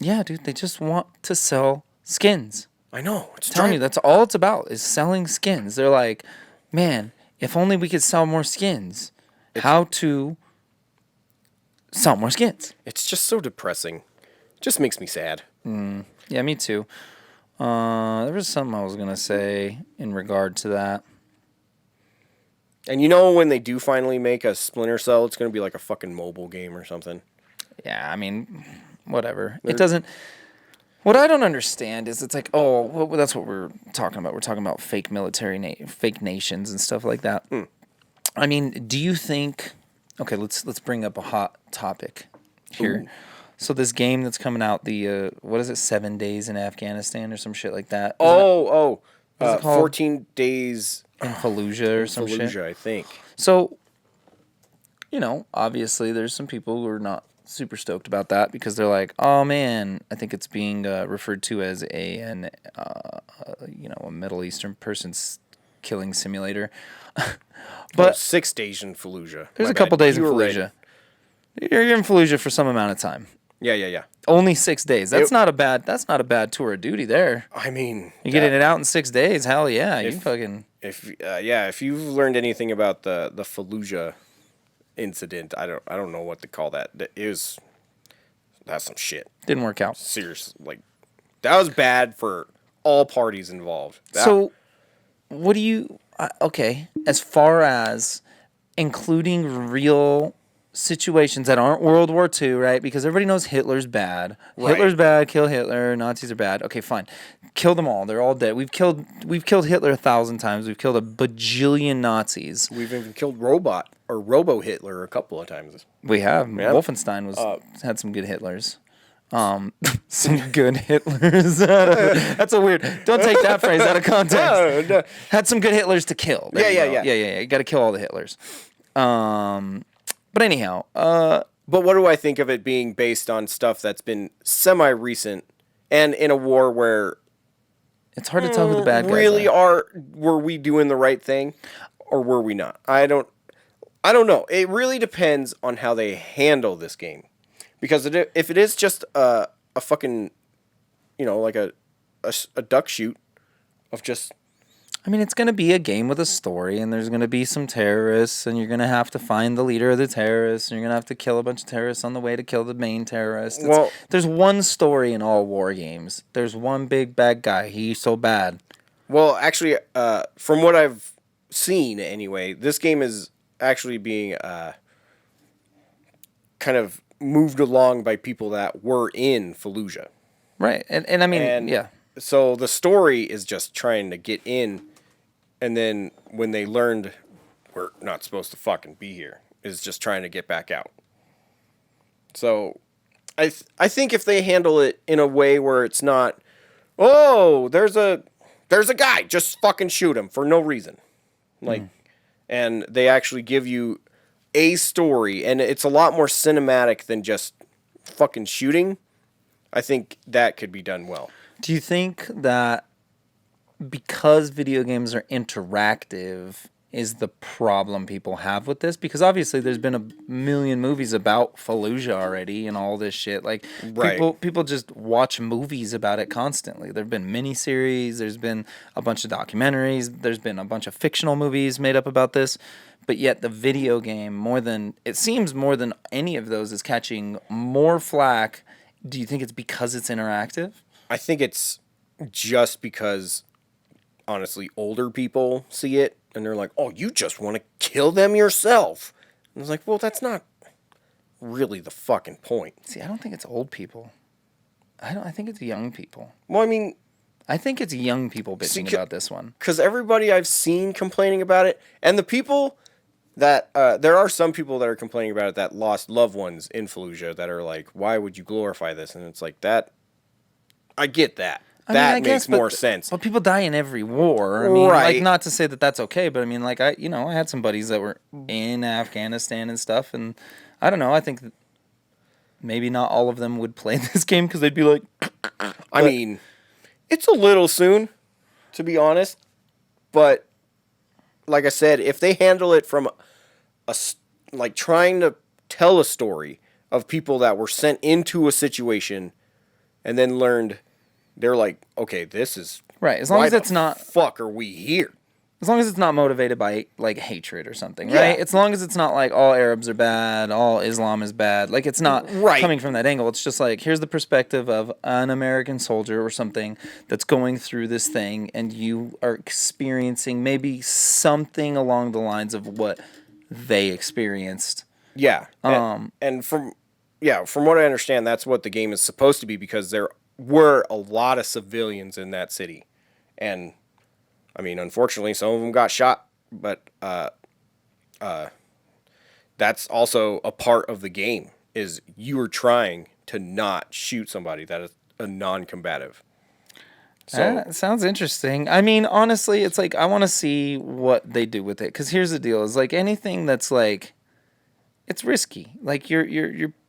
Yeah, dude, they just want to sell skins. I know. I'm telling you, that's all it's about, is selling skins. They're like, man, if only we could sell more skins. How to sell more skins. It's just so depressing. It just makes me sad. Yeah, me too. There was something I was going to say in regard to that. And when they do finally make a Splinter Cell, it's going to be like a fucking mobile game or something. Yeah, I mean, whatever. It doesn't... What I don't understand is it's like, oh, well, that's what we're talking about. We're talking about fake military, fake nations and stuff like that. I mean, do you think... Okay, let's bring up a hot topic here. Ooh. So this game that's coming out, the, what is it, 7 Days in Afghanistan or some shit like that? 14 Days... in Fallujah or some shit? Fallujah, I think. So, obviously there's some people who are not super stoked about that because they're like, oh man, I think it's being referred to as a Middle Eastern person's killing simulator. But 6 days in Fallujah. There's a couple days in Fallujah. You're in Fallujah for some amount of time. Yeah. Only 6 days. That's not a bad tour of duty there. I mean, you're getting it out in 6 days. Hell yeah, if you've learned anything about the Fallujah incident, I don't know what to call that. That's some shit. Didn't work out. Seriously, that was bad for all parties involved. So, what do you... okay, as far as including real situations that aren't World War II, right? Because everybody knows Hitler's bad. Right. Hitler's bad. Kill Hitler. Nazis are bad. Okay, fine. Kill them all. They're all dead. We've killed Hitler 1,000 times. We've killed a bajillion Nazis. We've even killed Robo Hitler a couple of times. We have. Yeah. Wolfenstein had some good Hitlers. Some good Hitlers. That's a weird. Don't take that phrase out of context. No. Had some good Hitlers to kill. There you go. Yeah. Yeah. You got to kill all the Hitlers. But anyhow, but what do I think of it being based on stuff that's been semi-recent and in a war where it's hard to tell who the bad guys really are. Were we doing the right thing or were we not? I don't know. It really depends on how they handle this game. Because if it is just a fucking, like a duck shoot of just... I mean, it's going to be a game with a story, and there's going to be some terrorists, and you're going to have to find the leader of the terrorists, and you're going to have to kill a bunch of terrorists on the way to kill the main terrorist. There's one story in all war games. There's one big bad guy. He's so bad. Well, actually, from what I've seen anyway, this game is actually being kind of moved along by people that were in Fallujah. Right. And I mean, yeah. So the story is just trying to get in, and then when they learned we're not supposed to fucking be here, is just trying to get back out. So I think if they handle it in a way where it's not, oh, there's a guy, just fucking shoot him for no reason. And they actually give you a story, and it's a lot more cinematic than just fucking shooting. I think that could be done well. Do you think that because video games are interactive is the problem people have with this? Because obviously there's been a million movies about Fallujah already and all this shit. Like, right. people just watch movies about it constantly. There have been miniseries, there's been a bunch of documentaries, there's been a bunch of fictional movies made up about this. But yet the video game, it seems more than any of those, is catching more flack. Do you think it's because it's interactive? I think it's just because, honestly, older people see it and they're like, oh, you just want to kill them yourself. And it's like, well, that's not really the fucking point. See, I don't think it's old people. I think it's young people. Well, I mean... I think it's young people bitching about this one. Because everybody I've seen complaining about it, and the people that... there are some people that are complaining about it that lost loved ones in Fallujah that are like, why would you glorify this? And it's like, that... I get that. That makes more sense. But people die in every war. I mean, like, not to say that that's okay, but I mean, like, I had some buddies that were in Afghanistan and stuff, and I don't know. I think that maybe not all of them would play this game because they'd be like... I mean, it's a little soon, to be honest. But, like I said, if they handle it from like trying to tell a story of people that were sent into a situation and then learned, they're like, okay, this is... Right, as long as it's not... fuck are we here? As long as it's not motivated by, like, hatred or something, right? As long as it's not like all Arabs are bad, all Islam is bad. Like, it's not coming from that angle. It's just like, here's the perspective of an American soldier or something that's going through this thing, and you are experiencing maybe something along the lines of what they experienced. Yeah. And from what I understand, that's what the game is supposed to be, because there were a lot of civilians in that city. And... I mean, unfortunately, some of them got shot, but that's also a part of the game, is you are trying to not shoot somebody that is a non-combative. So sounds interesting. I mean, honestly, it's like, I want to see what they do with it, because here's the deal, is like anything that's like, it's risky. Like,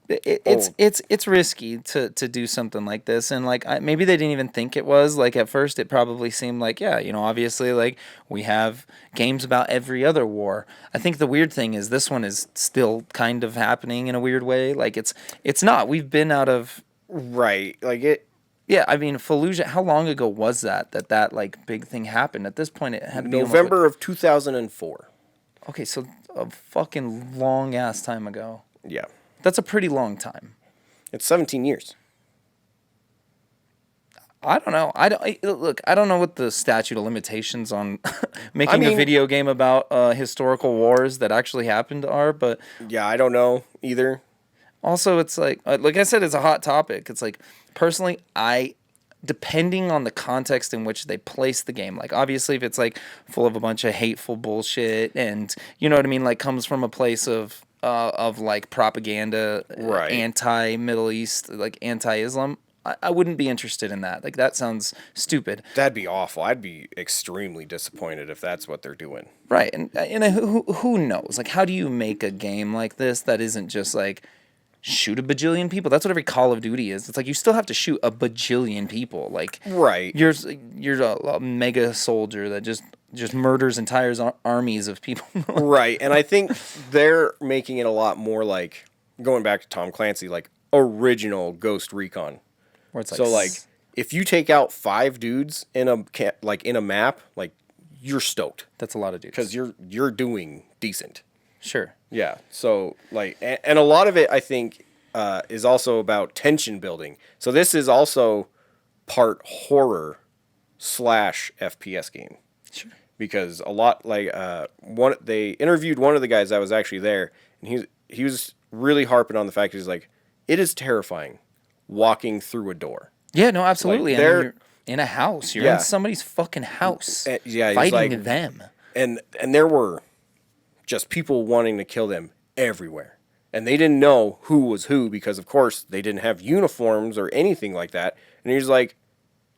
it's risky to do something like this, and like maybe they didn't even think it was. Like, at first it probably seemed like, yeah, obviously, like, we have games about every other war. I think the weird thing is this one is still kind of happening in a weird way. Like, it's not. We've been out of... Right. Like, it... Yeah, I mean, Fallujah, how long ago was that like big thing happened? At this point, it had to be November of 2004. Okay, so a fucking long ass time ago. Yeah. That's a pretty long time. It's 17 years. I don't know. Look. I don't know what the statute of limitations on I making a mean, video game about historical wars that actually happened are, but yeah, I don't know either. also it's like I said, it's a hot topic. It's like personally, depending on the context in which they place the game, like obviously if it's like full of a bunch of hateful bullshit and you know what I mean, like comes from a place of like propaganda, Right. anti-Middle East, like anti-Islam. I wouldn't be interested in that. Like that sounds stupid. That'd be awful. I'd be extremely disappointed if that's what they're doing. Right, and who knows? Like, how do you make a game like this that isn't just like shoot a bajillion people? That's what every Call of Duty is. It's like you still have to shoot a bajillion people. Like, Right. you're a mega soldier that just murders entire armies of people. Right. And I think they're making it a lot more like going back to Tom Clancy, like original Ghost Recon. Where it's like, So like if you take out 5 dudes in a map, like you're stoked that's a lot of dudes. because you're doing decent. Sure. Yeah. So like, and a lot of it I think is also about tension building. So this is also part horror / FPS game. Sure. Because a lot like they interviewed one of the guys that was actually there, and he was really harping on the fact that he's like, it is terrifying walking through a door. Yeah, no, absolutely. Like, I mean, they're- you're in a house. You're Yeah. in somebody's fucking house. Yeah, he's fighting like- them. And there were just people wanting to kill them everywhere. And they didn't know who was who because, of course, they didn't have uniforms or anything like that. And he's like,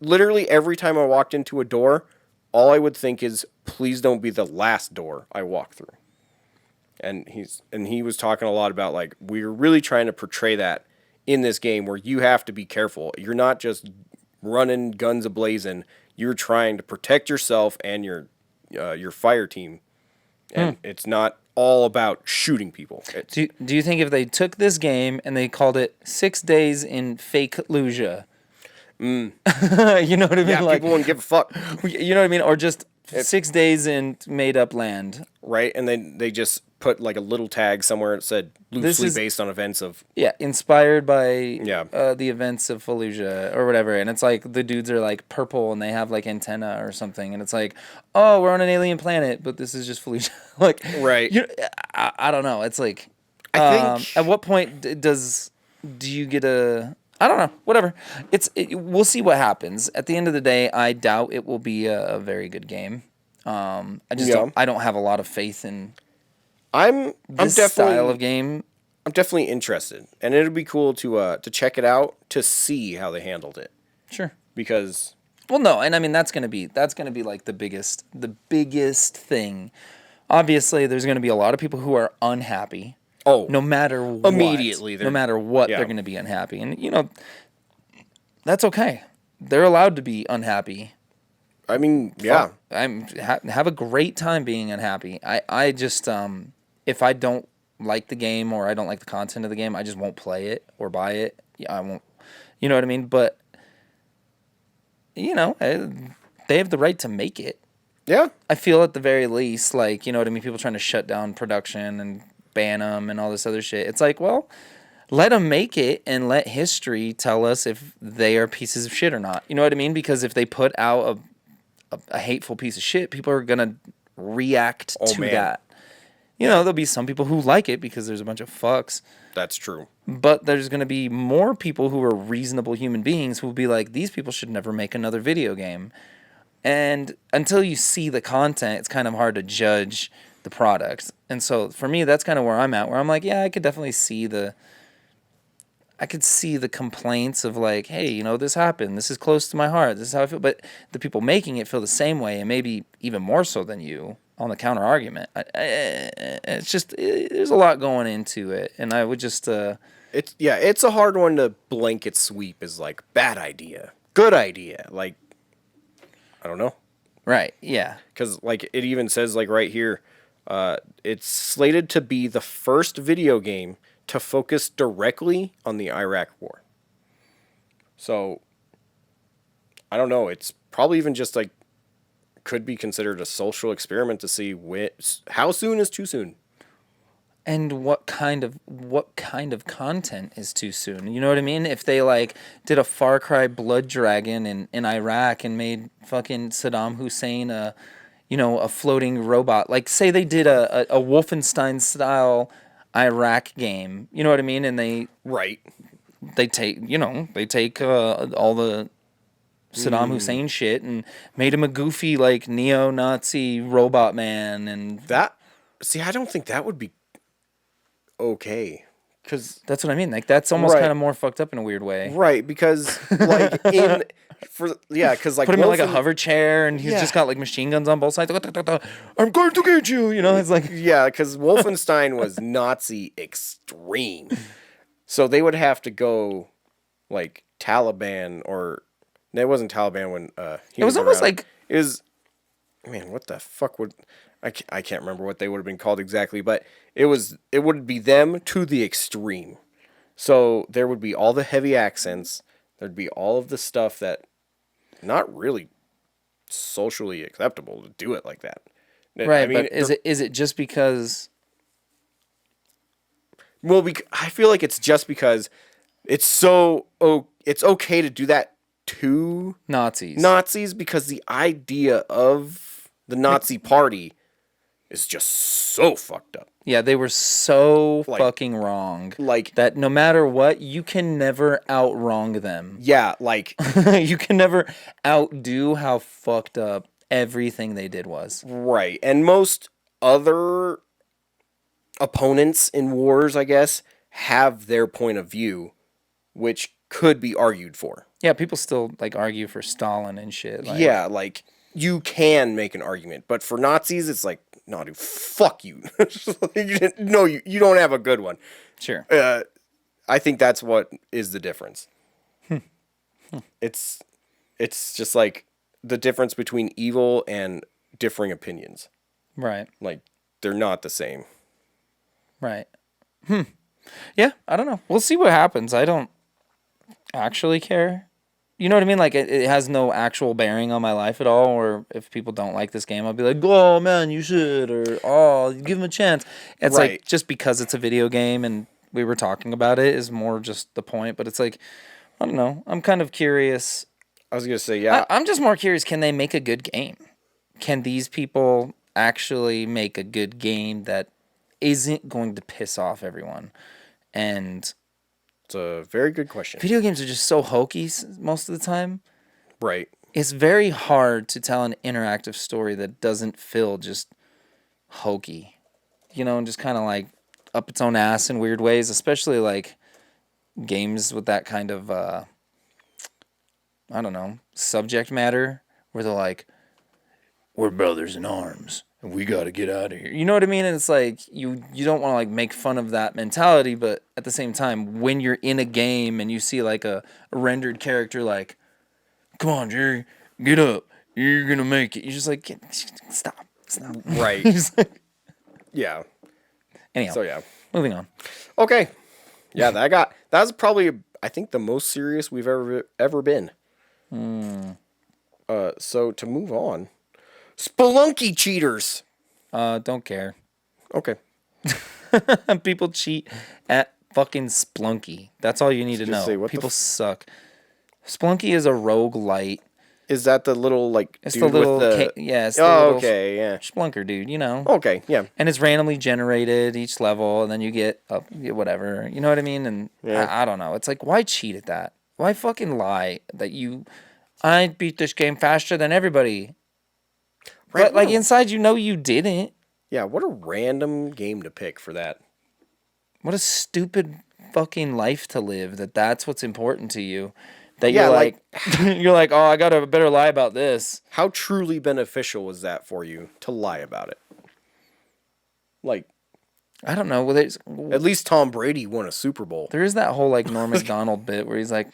literally every time I walked into a door, all I would think is, please don't be the last door I walk through. And he was talking a lot about, like, we're really trying to portray that in this game where you have to be careful. You're not just running guns a-blazing. You're trying to protect yourself and your fire team. And it's not all about shooting people. Do you think if they took this game and they called it 6 Days in Fallujah, you know what I mean? Yeah, Like, people wouldn't give a fuck, you know what I mean? Or just 6 days in made up land. right? And then they just put like a little tag somewhere that said loosely is- based on events of... Yeah, inspired by Yeah. the events of Fallujah or whatever. And it's like the dudes are like purple and they have like antenna or something. And it's like, oh, we're on an alien planet, but this is just Fallujah. Like, Right. I don't know. It's like, I think... at what point do you get a... I don't know. Whatever. We'll see what happens. At the end of the day, I doubt it will be a very good game. I just Yeah. I don't have a lot of faith in I'm this definitely... style of game. I'm definitely interested, and it'd be cool to check it out to see how they handled it. Sure. Because Well, no, and I mean that's gonna be like the biggest thing. Obviously, there's gonna be a lot of people who are unhappy. No matter what. Immediately, No matter what, yeah. they're gonna be unhappy, and you know that's okay. They're allowed to be unhappy. I mean, yeah, Have a great time being unhappy. I just if I don't like the game or I don't like the content of the game, I just won't play it or buy it. I won't. You know what I mean? But you know, they have the right to make it. yeah, I feel at the very least, like, you know what I mean? People trying to shut down production and ban them and all this other shit. It's like, well, let them make it and let history tell us if they are pieces of shit or not. You know what I mean? Because if they put out a hateful piece of shit, people are going to react to man. that. You know, there'll be some people who like it because there's a bunch of fucks. that's true. But there's going to be more people who are reasonable human beings who will be like, these people should never make another video game. And until you see the content, it's kind of hard to judge the product. And so for me, that's kind of where I'm at, where I'm like, yeah, I could definitely see the complaints of like, hey, you know, this happened. This is close to my heart. This is how I feel. But the people making it feel the same way, and maybe even more so than you on the counter argument. It's just, there's a lot going into it. And I would just... It's a hard one to blanket sweep as like bad idea, good idea. Like, I don't know. Right, yeah. Because like it even says like right here, it's slated to be the first video game to focus directly on the Iraq War. So I don't know. It's probably even just like could be considered a social experiment to see how soon is too soon. And what kind of content is too soon? You know what I mean? If they like did a Far Cry Blood Dragon in Iraq and made fucking Saddam Hussein a floating robot, like say they did a Wolfenstein style Iraq game, you know what I mean? And they Right. take all the Saddam Hussein shit and made him a goofy like neo-Nazi robot man, and I don't think that would be okay. Cause that's what I mean. Like that's almost Right. kind of more fucked up in a weird way. right, because like because like Put him in like a hover chair, and he's Yeah. just got like machine guns on both sides. I'm going to get you. You know, it's like yeah, because Wolfenstein was Nazi extreme, so they would have to go like Taliban or no, it wasn't Taliban when he it was almost around. like It was, man, what the fuck would I can't remember what they would have been called exactly, but it would be them to the extreme. So there would be all the heavy accents, there'd be all of the stuff that not really socially acceptable to do it like that. right. I mean, but is it just because? well, I feel like it's just because it's it's okay to do that to Nazis because the idea of the Nazi party is just so fucked up. Yeah, they were so Like- fucking wrong. Like, That no matter what, you can never outwrong them. yeah, like, You can never outdo how fucked up everything they did was. right. And most other opponents in wars, I guess, have their point of view, which could be argued for. Yeah, people still like argue for Stalin and shit. Like, Yeah, like, you can make an argument. But for Nazis, it's like, no, dude, fuck you. No, you don't have a good one. sure. I think that's what is the difference. It's just like the difference between evil and differing opinions. Right. Like, they're not the same. Right. Yeah, I don't know. We'll see what happens. I don't actually care. You know what I mean? Like, it has no actual bearing on my life at all. Or if people don't like this game, I'll be like, oh, man, you should. Or, oh, give them a chance. It's Right. like, just because it's a video game and we were talking about it is more just the point. But it's like, I don't know. I'm kind of curious. I was going to say, yeah. I'm just more curious, can they make a good game? Can these people actually make a good game that isn't going to piss off everyone? And It's a very good question. video games are just so hokey most of the time. Right. It's very hard to tell an interactive story that doesn't feel just hokey, and just kind of like up its own ass in weird ways, especially like games with that kind of, I don't know, subject matter where they're like, we're brothers in arms and we got to get out of here. You know what I mean? And it's like, you don't want to like make fun of that mentality, but at the same time, when you're in a game and you see like a rendered character like, come on, Jerry, get up. You're going to make it. You're just like, stop. Right. Just like, Yeah. anyhow, So, yeah. moving on. Okay. Yeah, that was probably, I think, the most serious we've ever been. So, to move on. Spelunky cheaters. Don't care. Okay. People cheat at fucking Spelunky. That's all you need to Just know. say, what the People suck. Spelunky is a roguelite. Is that the little, like, It's dude the little, with the... it's the Oh, little okay, yeah. Splunker dude, you know. Okay, yeah. And it's randomly generated each level, and then you get whatever. You know what I mean? And Yeah. I don't know. It's like, why cheat at that? Why fucking lie that I beat this game faster than everybody? Right, But like what a- inside, you didn't. Yeah, what a random game to pick for that. What a stupid fucking life to live. That's what's important to you. That Yeah, you're like- you're like, oh, I got a better lie about this. How truly beneficial was that for you to lie about it? Like, I don't know. Well, at least Tom Brady won a Super Bowl. there is that whole like Norm Macdonald bit where he's like,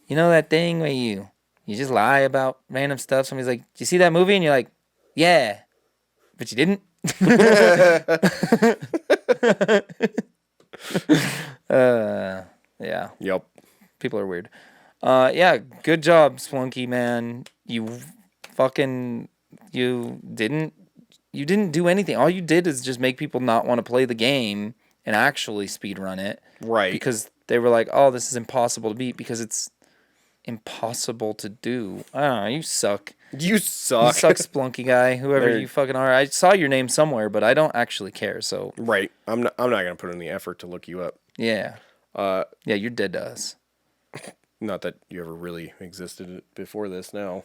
you know that thing where you just lie about random stuff. Somebody's like, "Do you see that movie?" And you're like, "Yeah," but you didn't. Yeah. Yep. People are weird. Yeah, good job, Spelunky, man. You didn't you didn't do anything. All you did is just make people not want to play the game and actually speedrun it. Right. Because they were like, oh, this is impossible to beat because it's impossible to do. I don't know. You suck. You suck. You suck, Spelunky guy. Whoever you fucking are. I saw your name somewhere, but I don't actually care. So Right. I'm not gonna put in the effort to look you up. yeah. Yeah, you're dead to us. Not that you ever really existed before this. Now.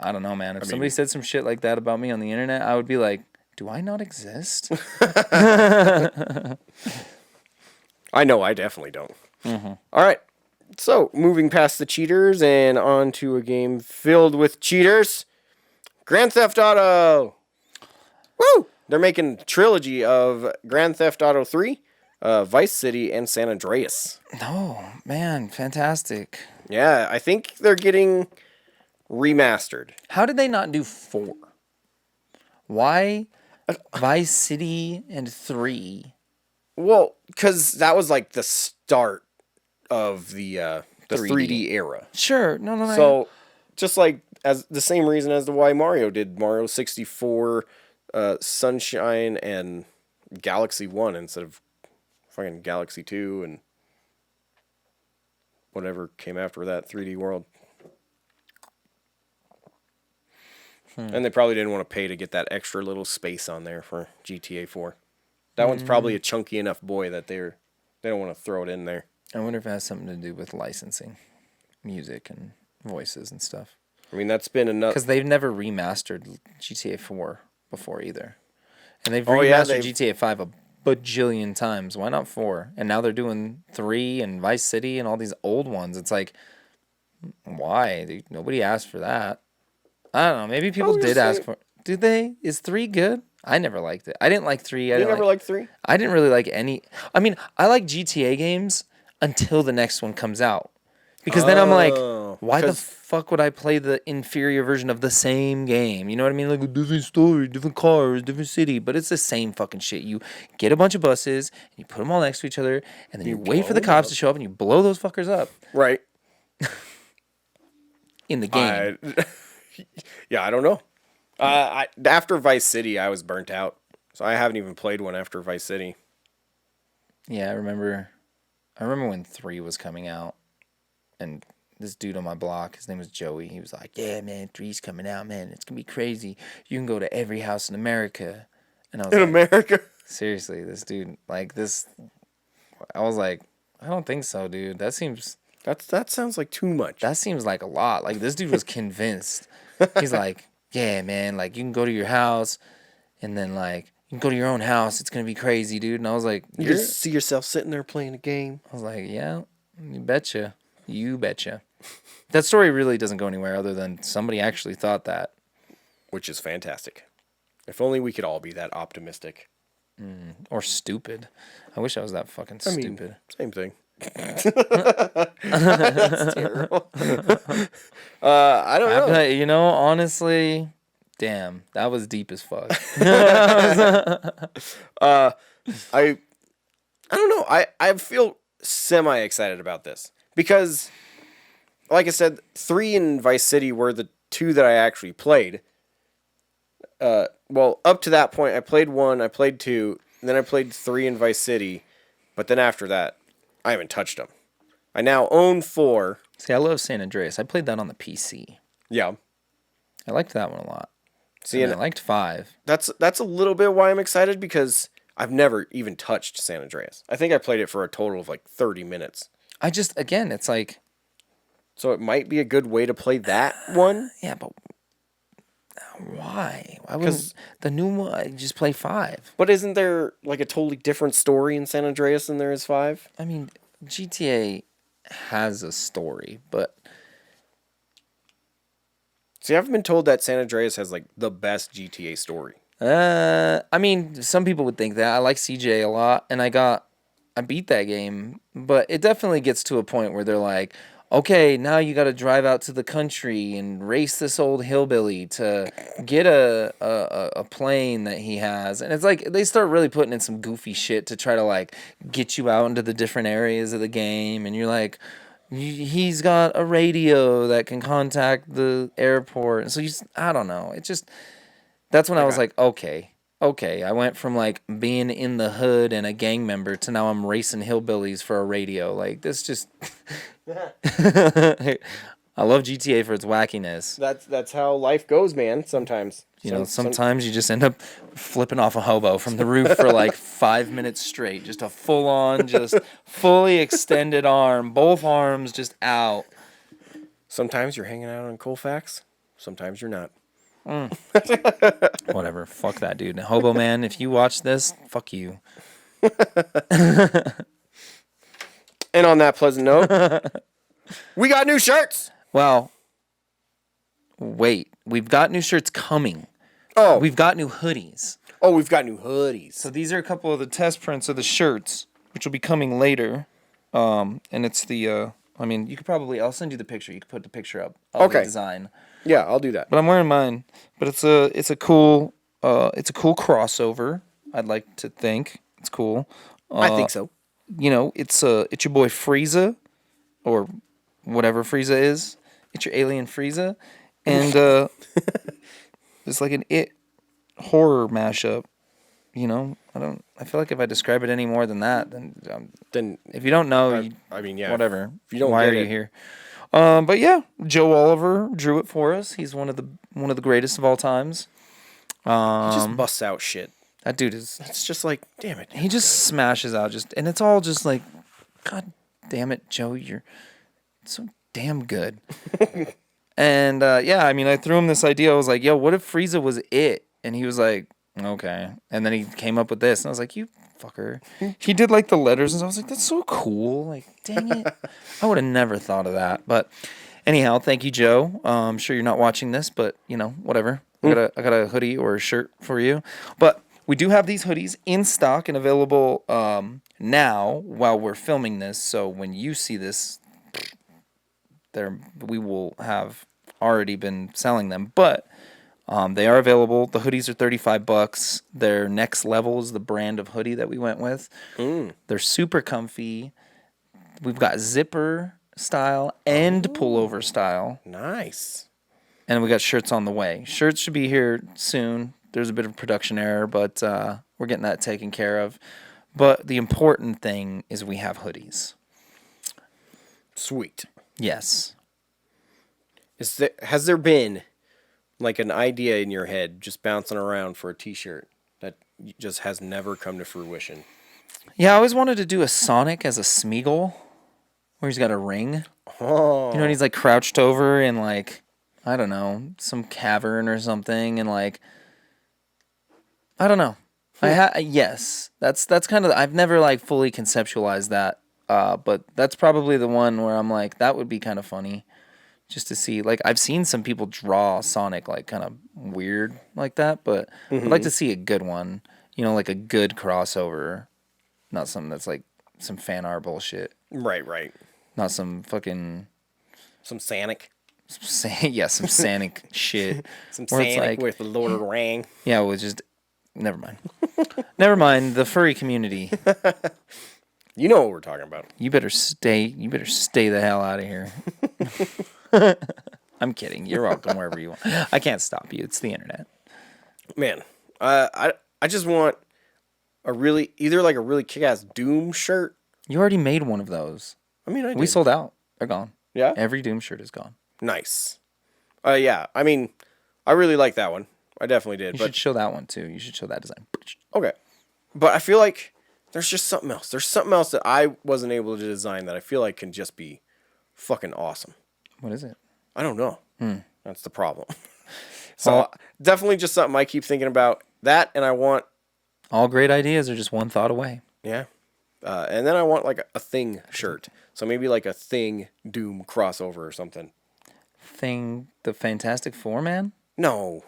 I don't know, man. If somebody said some shit like that about me on the internet, I would be like, do I not exist? I know. I definitely don't. All right. So, moving past the cheaters and on to a game filled with cheaters. Grand Theft Auto! Woo! They're making a trilogy of Grand Theft Auto 3, Vice City, and San Andreas. Oh, man. Fantastic. Yeah, I think they're getting remastered. How did they not do 4? Why Vice City and 3? Well, because that was like the start of the 3D era. Sure. No. So, just like as the same reason as to why Mario did Mario 64, Sunshine, and Galaxy 1 instead of fucking Galaxy 2 and whatever came after that, 3D World. And they probably didn't want to pay to get that extra little space on there for GTA 4. That one's probably a chunky enough boy that they don't want to throw it in there. I wonder if it has something to do with licensing, music and voices and stuff. I mean, that's been enough. Because they've never remastered GTA 4 before either. And they've remastered GTA 5 a bajillion times. Why not 4? And now they're doing 3 and Vice City and all these old ones. It's like, why? Nobody asked for that. I don't know. Maybe people did ask for it. Did they? Is 3 good? I never liked it. I didn't like 3. You never liked 3? I didn't really like any. I mean, I like GTA games until the next one comes out. Because then I'm like, why the fuck would I play the inferior version of the same game? You know what I mean? Like a different story, different cars, different city, but it's the same fucking shit. You get a bunch of buses and you put them all next to each other, and then you wait for the cops to show up and you blow those fuckers up. Right. In the game. Yeah, I don't know. After Vice City, I was burnt out, so I haven't even played one after Vice City. Yeah, I remember when 3 was coming out, and this dude on my block, his name was Joey, he was like, yeah, man, 3's coming out, man, it's gonna be crazy. You can go to every house in America. And I was America? Seriously, this dude, like this, I was like, I don't think so, dude. That sounds like too much. That seems like a lot. Like, this dude was convinced. He's like, yeah, man, like, you can go to your house, and then, like, you can go to your own house. It's going to be crazy, dude. And I was like... You just see yourself sitting there playing a game. I was like, yeah, you betcha. You betcha. That story really doesn't go anywhere other than somebody actually thought that. Which is fantastic. If only we could all be that optimistic. Or stupid. I wish I was that fucking stupid. Mean, same thing. That's terrible. I don't know. You know, honestly, damn, that was deep as fuck. I don't know. I feel semi excited about this because, like I said, 3 and Vice City were the 2 that I actually played. Well, up to that point, I played 1, I played 2, and then I played 3 in Vice City, but then after that, I haven't touched them. I now own 4. See, I love San Andreas. I played that on the PC. Yeah. I liked that one a lot. See, and I liked 5. That's a little bit why I'm excited, because I've never even touched San Andreas. I think I played it for a total of like 30 minutes. Again, it's like... So it might be a good way to play that one? Yeah, but... Why? Why wouldn't the new one just play 5? But isn't there like a totally different story in San Andreas than there is 5? I mean, GTA has a story, but... See, I've been told that San Andreas has like the best GTA story. I mean, some people would think that. I like CJ a lot, and I beat that game, but it definitely gets to a point where they're like, okay, now you got to drive out to the country and race this old hillbilly to get a plane that he has. And it's like they start really putting in some goofy shit to try to like get you out into the different areas of the game. And you're like, he's got a radio that can contact the airport. And so I don't know. It just, That's when I was like, okay. I went from like being in the hood and a gang member to now I'm racing hillbillies for a radio. Like this just. I love GTA for its wackiness. That's how life goes, man. Sometimes. Sometimes you just end up flipping off a hobo from the roof for like 5 minutes straight. Just a full-on, just fully extended arm. Both arms just out. Sometimes you're hanging out on Colfax. Sometimes you're not. Whatever. Fuck that dude. Hobo man, if you watch this, fuck you. And on that pleasant note, we got new shirts. Well, wait. We've got new shirts coming. Oh. We've got new hoodies. Oh, we've got new hoodies. So these are a couple of the test prints of the shirts, which will be coming later. And it's the, you could probably, I'll send you the picture. You can put the picture up of the design. Yeah, I'll do that. But I'm wearing mine. But it's a cool crossover. I'd like to think it's cool. I think so. It's your boy Frieza, or whatever Frieza is. It's your alien Frieza, and it's like an It horror mashup. I feel like if I describe it any more than that, then if you don't know, whatever. If you don't, why are you here? But yeah, Joe Oliver drew it for us. He's one of the greatest of all times. He just busts out shit. That dude is. It's just like, damn it. He just smashes out, and it's all just like, God damn it, Joe, you're so damn good. And I threw him this idea. I was like, yo, what if Frieza was it? And he was like, okay. And then he came up with this, and I was like, you fucker. He did like the letters, and I was like, that's so cool. Like, dang it. I would have never thought of that. But anyhow, thank you, Joe. I'm sure you're not watching this, but whatever. I got a hoodie or a shirt for you. But we do have these hoodies in stock and available now while we're filming this. So when you see this, we will have already been selling them. But they are available. The hoodies are $35. Their Next Level is the brand of hoodie that we went with. They're super comfy. We've got zipper style and pullover style. Nice. And we got shirts on the way. Shirts should be here soon. There's a bit of production error, but we're getting that taken care of. But the important thing is we have hoodies. Sweet. Yes. Has there been like an idea in your head just bouncing around for a t-shirt that just has never come to fruition? Yeah, I always wanted to do a Sonic as a Smeagol, where he's got a ring. Oh. And he's like crouched over in like, I don't know, some cavern or something, and like, I don't know. Yes, that's kind of. I've never like fully conceptualized that, but that's probably the one where I'm like, that would be kind of funny, just to see. Like, I've seen some people draw Sonic like kind of weird like that, but I'd like to see a good one. Like a good crossover, not something that's like some fan art bullshit. Right. Not some fucking some Sanic. Some Sanic shit. Some Sanic like, with the Lord of the Ring. Yeah, well, just. Never mind. Never mind. The furry community. You know what we're talking about. You better stay the hell out of here. I'm kidding. You're welcome wherever you want. I can't stop you. It's the internet. Man, I just want either like a really kick-ass Doom shirt. You already made one of those. I mean, we sold out. They're gone. Yeah? Every Doom shirt is gone. Nice. Yeah. I mean, I really like that one. I definitely did. You should show that one, too. You should show that design. Okay. But I feel like there's just something else. There's something else that I wasn't able to design that I feel like can just be fucking awesome. What is it? I don't know. That's the problem. So definitely just something I keep thinking about. That, and I want... All great ideas are just one thought away. Yeah. And then I want like a Thing shirt. So maybe like a Thing Doom crossover or something. Thing, the Fantastic Four, man? No.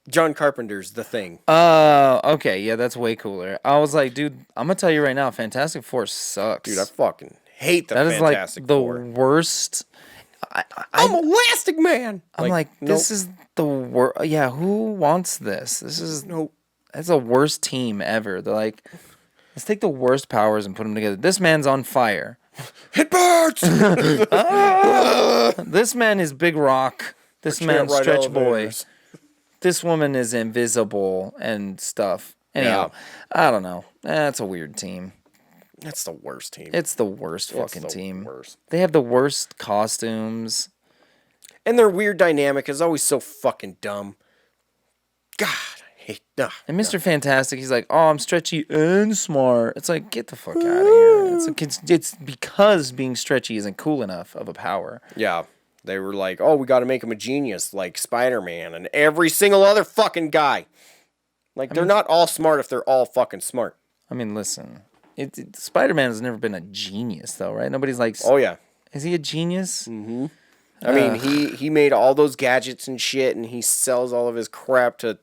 John Carpenter's The Thing. Okay. Yeah, that's way cooler. I was like, dude, I'm going to tell you right now, Fantastic Four sucks. Dude, I fucking hate the Fantastic Four. That is like the worst. I'm Elastic Man! I'm like this is the worst. Yeah, who wants this? This is... Nope. That's the worst team ever. They're like, let's take the worst powers and put them together. This man's on fire. It burns! This man is Big Rock. This man's Stretch Boy. this woman is invisible and stuff. Anyhow, I don't know. That's a weird team. That's the worst team. It's the worst fucking team. Worst. They have the worst costumes. And their weird dynamic is always so fucking dumb. God, I hate that. And Mr. Fantastic, he's like, oh, I'm stretchy and smart. It's like, get the fuck out of here. It's because being stretchy isn't cool enough of a power. Yeah. They were like, oh, we got to make him a genius like Spider-Man and every single other fucking guy. Like, they're not all smart if they're all fucking smart. I mean, listen. Spider-Man has never been a genius, though, right? Nobody's like, oh, yeah. Is he a genius? Mm-hmm. I mean, he made all those gadgets and shit, and he sells all of his crap to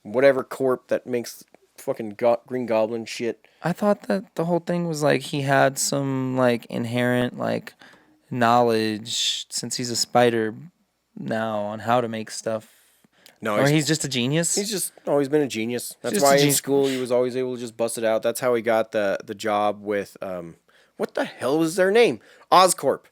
whatever corp that makes fucking Green Goblin shit. I thought that the whole thing was like he had some like inherent like knowledge since he's a spider now on how to make stuff. No, or he's just a genius. He's just always been a genius. That's why in school he was always able to just bust it out. That's how he got the job with what the hell was their name? Oscorp.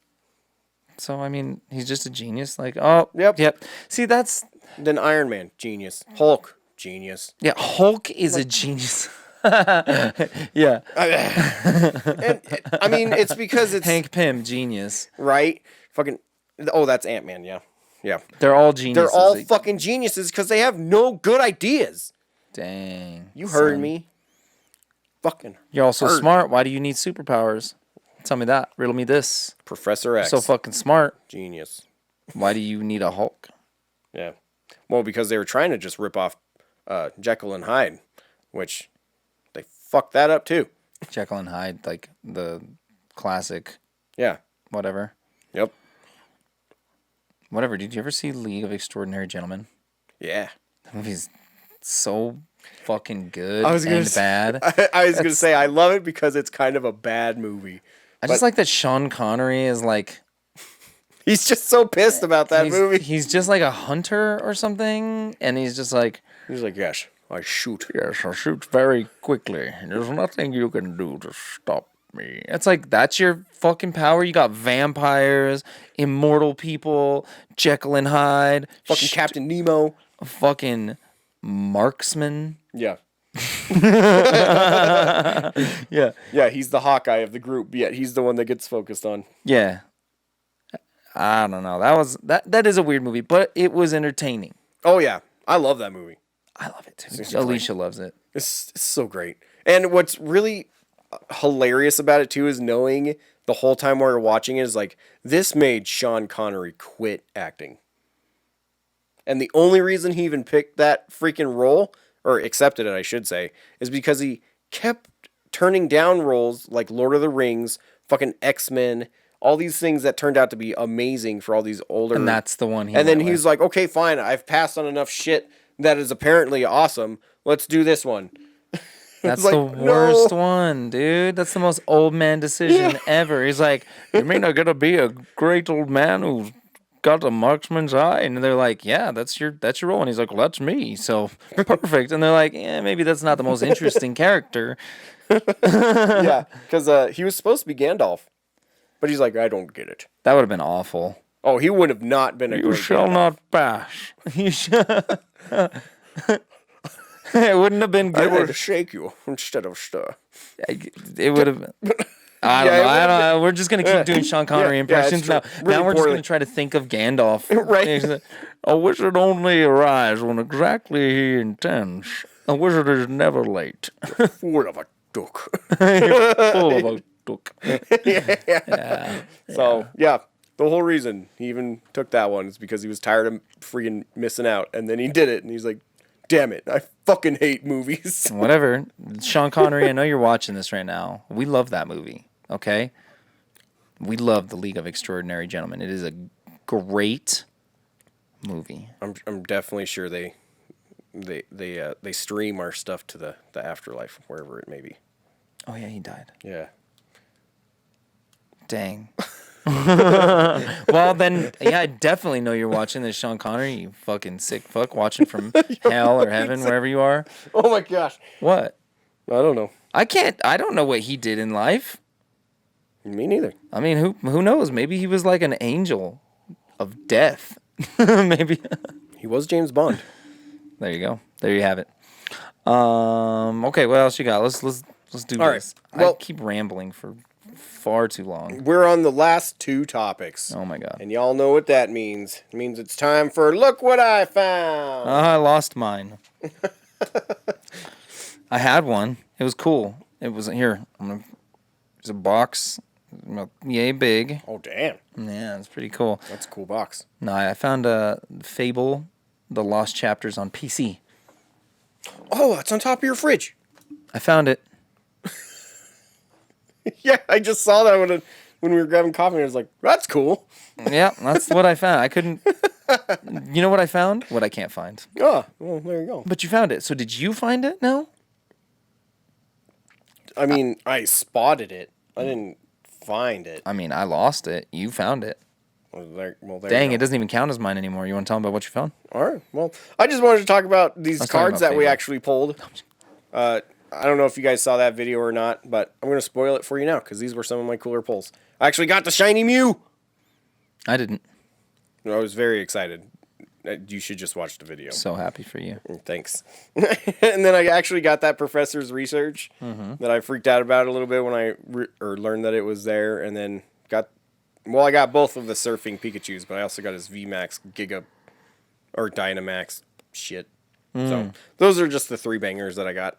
So I mean, he's just a genius. Like, oh, yep. See, that's then Iron Man, genius. Hulk, genius. Yeah, Hulk is a genius. Yeah. And I mean, it's because it's Hank Pym, genius. Right? Fucking. Oh, that's Ant-Man. Yeah. Yeah. They're all geniuses. They're all fucking geniuses because they have no good ideas. Dang. You heard me. Fucking. You're also smart. Why do you need superpowers? Tell me that. Riddle me this. Professor X. So fucking smart. Genius. Why do you need a Hulk? Yeah. Well, because they were trying to just rip off Jekyll and Hyde, which they fucked that up too. Jekyll and Hyde, like the classic. Yeah. Whatever. Yep. Whatever. Did you ever see League of Extraordinary Gentlemen? Yeah. That movie's so fucking good and bad. I was going to say, I love it because it's kind of a bad movie. I just like that Sean Connery is like... He's just so pissed about that movie. He's just like a hunter or something, and he's just like... He's like, yes, I shoot. Yes, I shoot very quickly. There's nothing you can do to stop me. It's like, that's your fucking power? You got vampires, immortal people, Jekyll and Hyde. Fucking Captain Nemo. Fucking marksman. Yeah. Yeah. Yeah, he's the Hawkeye of the group, yet he's the one that gets focused on. Yeah. I don't know. That is a weird movie, but it was entertaining. Oh, yeah. I love that movie. I love it, too. Alicia loves it. It's so great. And what's really hilarious about it, too, is knowing the whole time while you're watching it is like, this made Sean Connery quit acting. And the only reason he even picked that freaking role, or accepted it, I should say, is because he kept turning down roles like Lord of the Rings, fucking X-Men, all these things that turned out to be amazing for all these older... And that's the one he And then he was like, okay, fine, I've passed on enough shit that is apparently awesome. Let's do this one. That's like, the worst one, dude. That's the most old man decision ever. He's like, you mean I'm going to be a great old man who's got a marksman's eye? And they're like, yeah, that's your role. And he's like, well, that's me. So perfect. And they're like, yeah, maybe that's not the most interesting character. Yeah, because he was supposed to be Gandalf. But he's like, I don't get it. That would have been awful. Oh, he would have not been a You great shall Gandalf. not pass. You shall... It wouldn't have been good. I would shake you instead of stir. It would have... I don't know. We're just going to keep doing Sean Connery impressions now. Really now we're just poorly. going to try to think of Gandalf. Right. A wizard only arrives when exactly he intends. A wizard is never late. Full of a duck. Full of a duck. Yeah. So, yeah. The whole reason he even took that one is because he was tired of freaking missing out. And then he did it. And he's like, damn it. I fucking hate movies. Whatever. Sean Connery, I know you're watching this right now. We love that movie. Okay? We love The League of Extraordinary Gentlemen. It is a great movie. I'm definitely sure they stream our stuff to the afterlife, wherever it may be. Oh, yeah, he died. Yeah. Dang. Well, then, yeah, I definitely know you're watching this, Sean Connery, you fucking sick fuck, watching from hell or heaven, wherever you are. Oh, my gosh. What? I don't know. I don't know what he did in life. Me neither. I mean, who knows? Maybe he was like an angel of death. Maybe. He was James Bond. There you go. There you have it. Okay, what else you got? Let's do All this. right. Well, I keep rambling for far too long. we're on the last 2 topics. Oh my god. And y'all know what that means. It means it's time for Look What I Found. I lost mine. I had one. It was cool. It was here. There's a box. Yay big. Oh, damn. Yeah, it's pretty cool. That's a cool box. No, I found a Fable, The Lost Chapters on PC. Oh, it's on top of your fridge. I found it. Yeah, I just saw that when we were grabbing coffee, and I was like, that's cool. Yeah, that's what I found. I couldn't... You know what I found? What I can't find. Oh, well, there you go. But you found it. So did you find it now? I mean, I spotted it. I didn't find it. I mean, I lost it. You found it. Well, there Dang, you it doesn't even count as mine anymore. You want to tell me about what you found? All right. Well, I just wanted to talk about these Let's talk cards about that we Fable. actually pulled. I don't know if you guys saw that video or not, but I'm going to spoil it for you now because these were some of my cooler pulls. I actually got the shiny Mew. I didn't. I was very excited. You should just watch the video. So happy for you. Thanks. And then I actually got that professor's research that I freaked out about a little bit when I learned that it was there, and then I got both of the surfing Pikachus, but I also got his VMAX Giga or Dynamax shit. So those are just the 3 bangers that I got.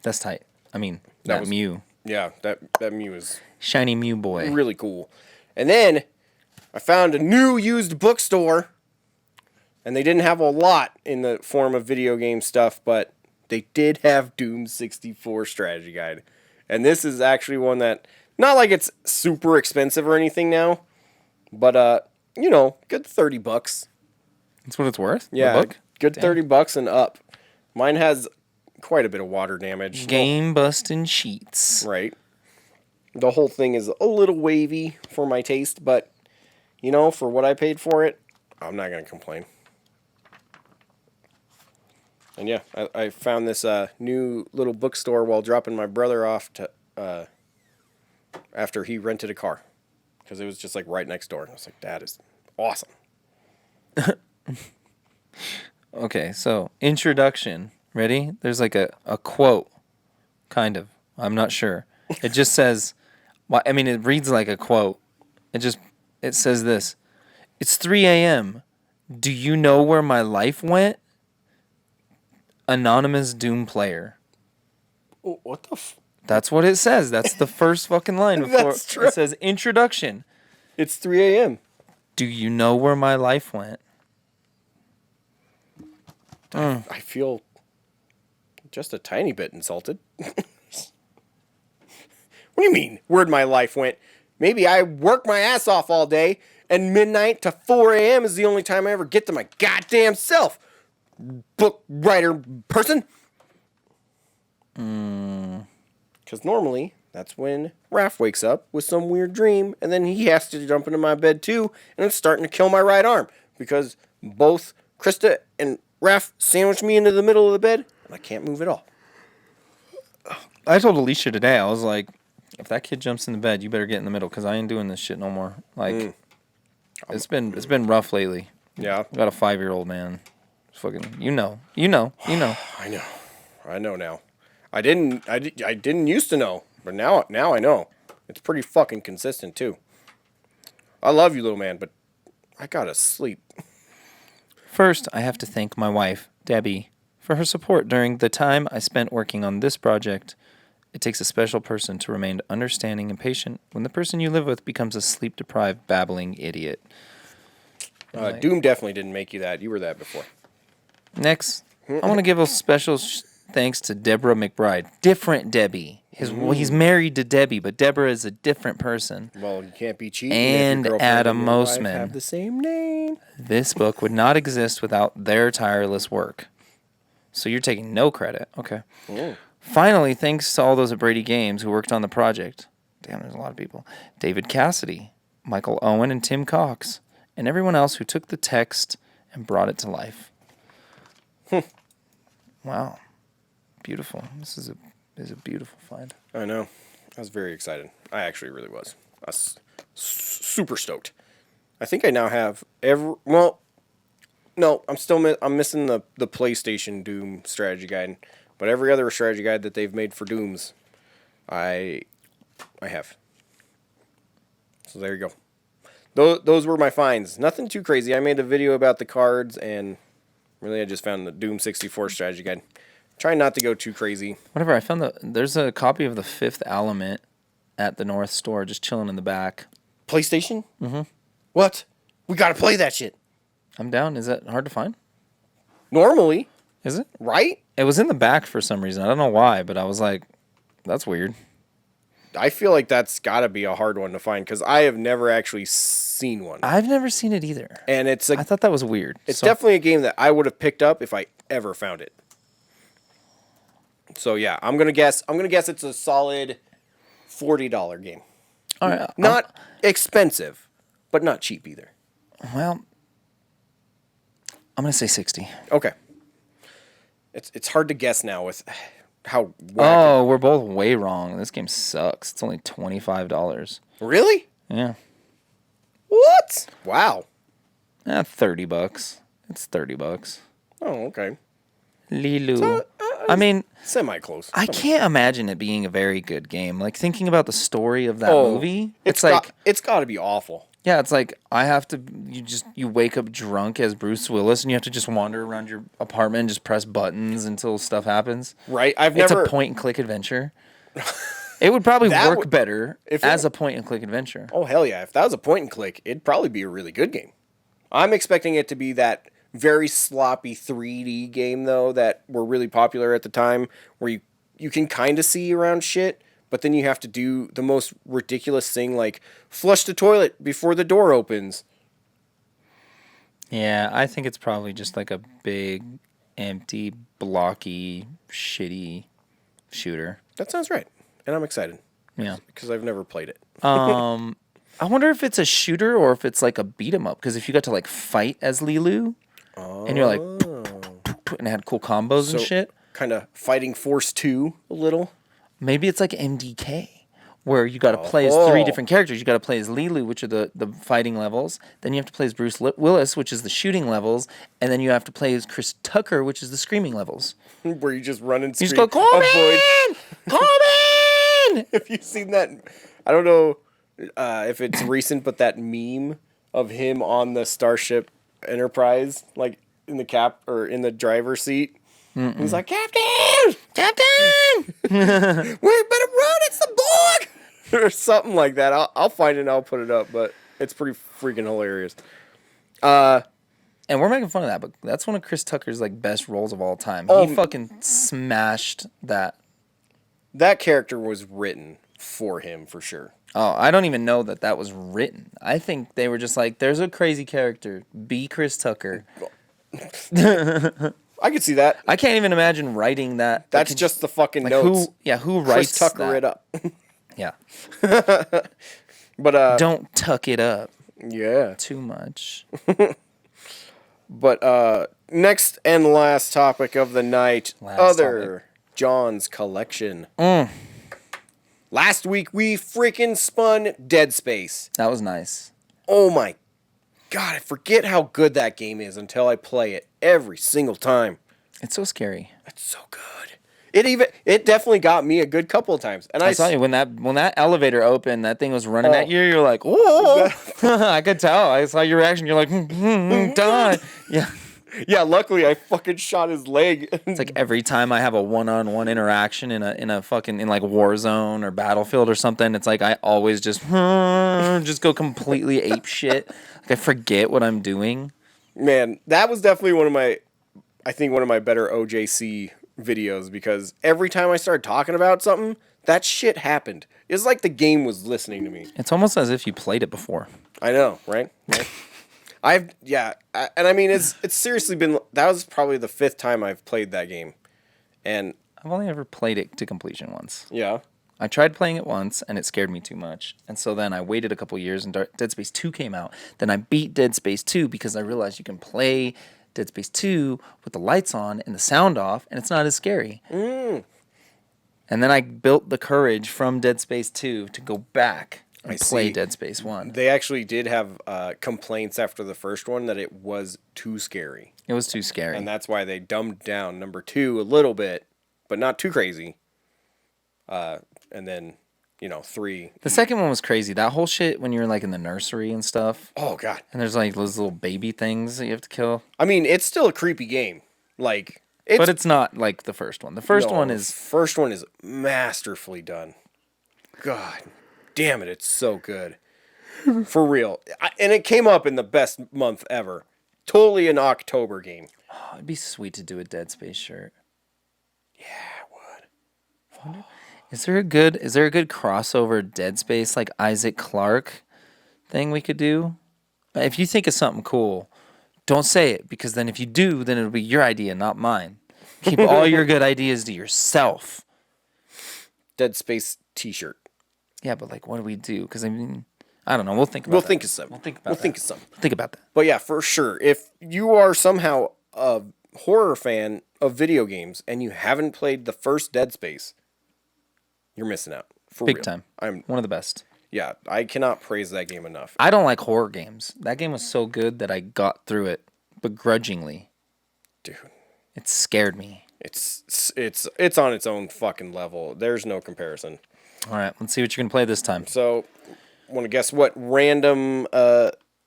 That's tight. I mean, That that was- Mew. Yeah, that Mew is Shiny Mew boy. really cool. And then I found a new used bookstore, and they didn't have a lot in the form of video game stuff, but they did have Doom 64 strategy guide. And this is actually one that, not like it's super expensive or anything now, but good $30. That's what it's worth? Yeah, The book? good Damn. $30 and up. Mine has quite a bit of water damage. Game busting sheets. Right. The whole thing is a little wavy for my taste, but, for what I paid for it, I'm not going to complain. And yeah, I found this new little bookstore while dropping my brother off to after he rented a car. Because it was just like right next door. And I was like, that is awesome. Okay, so introduction. Ready? There's like a quote, kind of. I'm not sure. It just says, well, I mean, it reads like a quote. It says this. It's 3 a.m. Do you know where my life went? Anonymous Doom player. Oh, what the That's what it says. That's the first fucking line before That's true. it says introduction. It's 3 a.m. Do you know where my life went? I feel just a tiny bit insulted. What do you mean, where'd my life went? Maybe I work my ass off all day, and midnight to 4 a.m. is the only time I ever get to my goddamn self. Book writer person. Because normally, that's when Raph wakes up with some weird dream, and then he has to jump into my bed too, and it's starting to kill my right arm. Because both Krista and Raph sandwiched me into the middle of the bed, and I can't move at all. I told Alicia today, I was like, if that kid jumps in the bed, you better get in the middle because I ain't doing this shit no more. Like, it's been rough lately. Yeah. I got a 5-year-old, man. It's fucking, you know. I know now. I didn't used to know, but now I know. It's pretty fucking consistent too. I love you, little man, but I gotta sleep. First, I have to thank my wife, Debbie, for her support during the time I spent working on this project. It takes a special person to remain understanding and patient when the person you live with becomes a sleep-deprived, babbling idiot. Doom definitely didn't make you that. You were that before. Next, I want to give a special thanks to Deborah McBride. Different Debbie. He's married to Debbie, but Deborah is a different person. Well, you can't be cheating. And if your girlfriend Adam and your wife Mosman. have the same name. This book would not exist without their tireless work. So you're taking no credit. Okay. Finally, thanks to all those at Brady Games who worked on the project. Damn, there's a lot of people. David Cassidy, Michael Owen, and Tim Cox, and everyone else who took the text and brought it to life. Wow. Beautiful. This is a beautiful find. I know. I was very excited. I actually really was. I was super stoked. I think I now have No, I'm missing the PlayStation Doom strategy guide, but every other strategy guide that they've made for Dooms, I have. So there you go. Those were my finds. Nothing too crazy. I made a video about the cards, and really I just found the Doom 64 strategy guide. Trying not to go too crazy. Whatever. I found there's a copy of the Fifth Element at the North Store, just chilling in the back. PlayStation? Mm-hmm. What? We gotta play that shit. I'm down. Is that hard to find? Normally. Is it? Right? It was in the back for some reason. I don't know why, but I was like, that's weird. I feel like that's got to be a hard one to find because I have never actually seen one. I've never seen it either. And I thought that was weird. It's definitely a game that I would have picked up if I ever found it. So yeah, I'm gonna guess it's a solid $40 game. All right, Not expensive, but not cheap either. Well, I'm gonna say 60. Okay. It's hard to guess now with how wacky. Oh, we're both way wrong. This game sucks. It's only $25. Really? Yeah. What? Wow. $30. It's $30. Oh, okay. Lilu. So, I mean, semi-close. I can't imagine it being a very good game. Like, thinking about the story of that movie, it's got to be awful. Yeah, it's like you wake up drunk as Bruce Willis and you have to just wander around your apartment and just press buttons until stuff happens. Right. It's a point and click adventure. It would probably work better as a point and click adventure. Oh, hell yeah. If that was a point and click, it'd probably be a really good game. I'm expecting it to be that very sloppy 3D game, though, that were really popular at the time, where you can kind of see around shit, but then you have to do the most ridiculous thing, like flush the toilet before the door opens. Yeah, I think it's probably just like a big, empty, blocky, shitty shooter. That sounds right. And I'm excited. Yeah. Because I've never played it. I wonder if it's a shooter or if it's like a beat 'em up. Because if you got to like fight as Lilu, and you're like, and it had cool combos and shit. Kind of Fighting Force 2 a little. Maybe it's like MDK, where you got to play as 3 different characters. You got to play as Lilu, which are the fighting levels. Then you have to play as Bruce Willis, which is the shooting levels. And then you have to play as Chris Tucker, which is the screaming levels. Where you just run and scream. You just go, Corbin! Corbin! If you've seen that, I don't know if it's recent, but that meme of him on the Starship Enterprise, like in the driver's seat. Mm-mm. He's like, Captain! Captain! We better run, it's the Borg! Or something like that. I'll find it and I'll put it up, but it's pretty freaking hilarious. And we're making fun of that, but that's one of Chris Tucker's like best roles of all time. He fucking smashed that. That character was written for him, for sure. Oh, I don't even know that was written. I think they were just like, there's a crazy character. Be Chris Tucker. I could see that. I can't even imagine writing that. That's just the fucking notes. Who writes Chris Tucker that? it up. Yeah. But don't tuck it up. Yeah. Too much. But next and last topic of the night, John's collection. Last week we freaking spun Dead Space. That was nice. Oh my God, I forget how good that game is until I play it every single time. It's so scary. It's so good. It definitely got me a good couple of times. And I saw you when that elevator opened, that thing was running at you. You're like, oh! I could tell. I saw your reaction. You're like, die. Yeah. Yeah. Luckily, I fucking shot his leg. It's like every time I have a one-on-one interaction in like Warzone or Battlefield or something, it's like I always just go completely ape shit. Like I forget what I'm doing. Man, that was definitely one of my better OJC videos, because every time I started talking about something, that shit happened. It's like the game was listening to me. It's almost as if you played it before. I know, right? And I mean, it's seriously been, that was probably the 5th time I've played that game. And I've only ever played it to completion once. Yeah. I tried playing it once, and it scared me too much. And so then I waited a couple years, and Dead Space 2 came out. Then I beat Dead Space 2 because I realized you can play Dead Space 2 with the lights on and the sound off, and it's not as scary. And then I built the courage from Dead Space 2 to go back and play Dead Space 1. They actually did have complaints after the first one that it was too scary. It was too scary. And that's why they dumbed down number 2 a little bit, but not too crazy. And then, 3. The second one was crazy. That whole shit when you're like in the nursery and stuff. Oh, God. And there's like those little baby things that you have to kill. I mean, it's still a creepy game. But it's not like the first one. The first one is masterfully done. God damn it, it's so good. For real. And it came up in the best month ever. Totally an October game. Oh, it'd be sweet to do a Dead Space shirt. Yeah, it would. Is there a good crossover Dead Space like Isaac Clarke thing we could do? If you think of something cool, don't say it, because then if you do, then it'll be your idea, not mine. Keep all your good ideas to yourself. Dead Space t-shirt. Yeah, but like, what do we do? Because I mean, I don't know. We'll think about We'll that. think of something. We'll think of something. Think about that. But yeah, for sure. If you are somehow a horror fan of video games and you haven't played the first Dead Space, you're missing out. For Big real. time. I'm one of the best. Yeah, I cannot praise that game enough. I don't like horror games. That game was so good that I got through it begrudgingly. Dude. It scared me. It's on its own fucking level. There's no comparison. All right, let's see what you're going to play this time. So, want to guess what random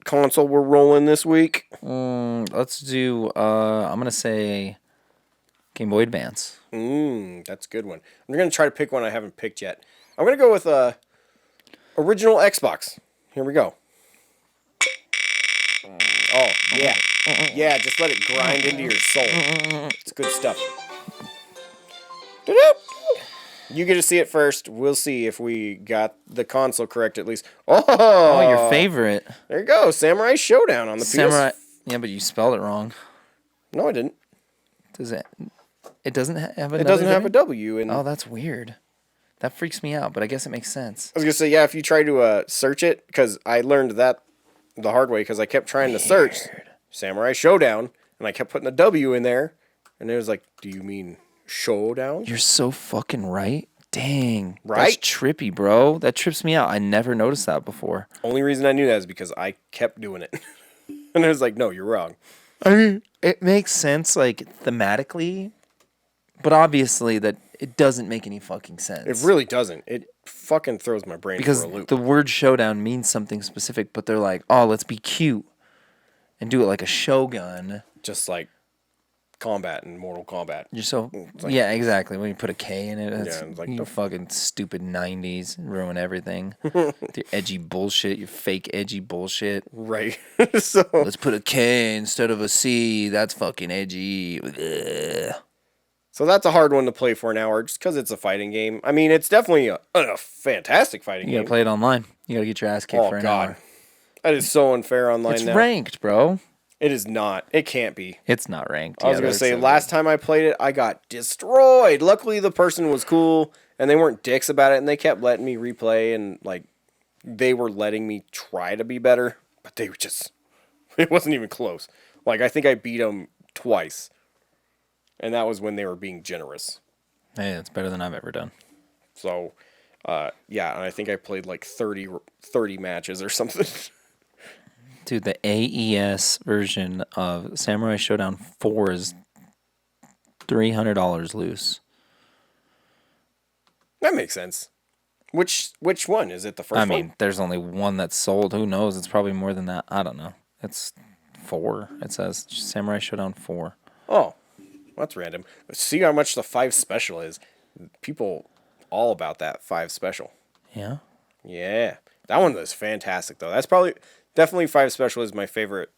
console we're rolling this week? Let's do, I'm going to say Game Boy Advance. That's a good one. I'm going to try to pick one I haven't picked yet. I'm going to go with original Xbox. Here we go. Oh, yeah. Yeah, just let it grind into your soul. It's good stuff. You get to see it first. We'll see if we got the console correct at least. Oh, your favorite. There you go. Samurai Showdown on the PS. Yeah, but you spelled it wrong. No, I didn't. Does it? It doesn't have a. It doesn't have a W in. Oh, that's weird. That freaks me out, but I guess it makes sense. I was gonna say, yeah, if you try to search it, because I learned that the hard way, because I kept trying to search Samurai Showdown, and I kept putting the W in there, and it was like, do you mean Showdown? You're so fucking right. Dang. Right? That's trippy, bro. That trips me out. I never noticed that before. Only reason I knew that is because I kept doing it. And I was like, no, you're wrong. I mean, it makes sense, like, thematically, but obviously that it doesn't make any fucking sense. It really doesn't. It fucking throws my brain because for a loop. The word showdown means something specific, but they're like, oh, let's be cute and do it like a shogun. Just like combat in Mortal Kombat. You're so... like, yeah, exactly. When you put a K in it, it's like you fucking stupid 90s ruin everything. With your edgy bullshit, your fake edgy bullshit. Right. So let's put a K instead of a C. That's fucking edgy. Ugh. So that's a hard one to play for an hour just because it's a fighting game. I mean, it's definitely a fantastic fighting game. You gotta play it online. You gotta get your ass kicked for an hour. That is so unfair online it's now. It's ranked, bro. It is not. It can't be. It's not ranked. I was going to say, last time I played it, I got destroyed. Luckily, the person was cool, and they weren't dicks about it, and they kept letting me replay, and, like, they were letting me try to be better, but they were just... It wasn't even close. Like, I think I beat them twice, and that was when they were being generous. Hey, it's better than I've ever done. So, yeah, and I think I played, like, 30 matches or something. Dude, the AES version of Samurai Showdown 4 is $300 loose. That makes sense. Which one? Is it the first one? I mean, there's only one that's sold. Who knows? It's probably more than that. I don't know. It's 4. It says Samurai Showdown 4. Oh, that's random. See how much the 5 special is. People all about that 5 special. Yeah? Yeah. That one was fantastic, though. That's probably... Definitely 5 Special is my favorite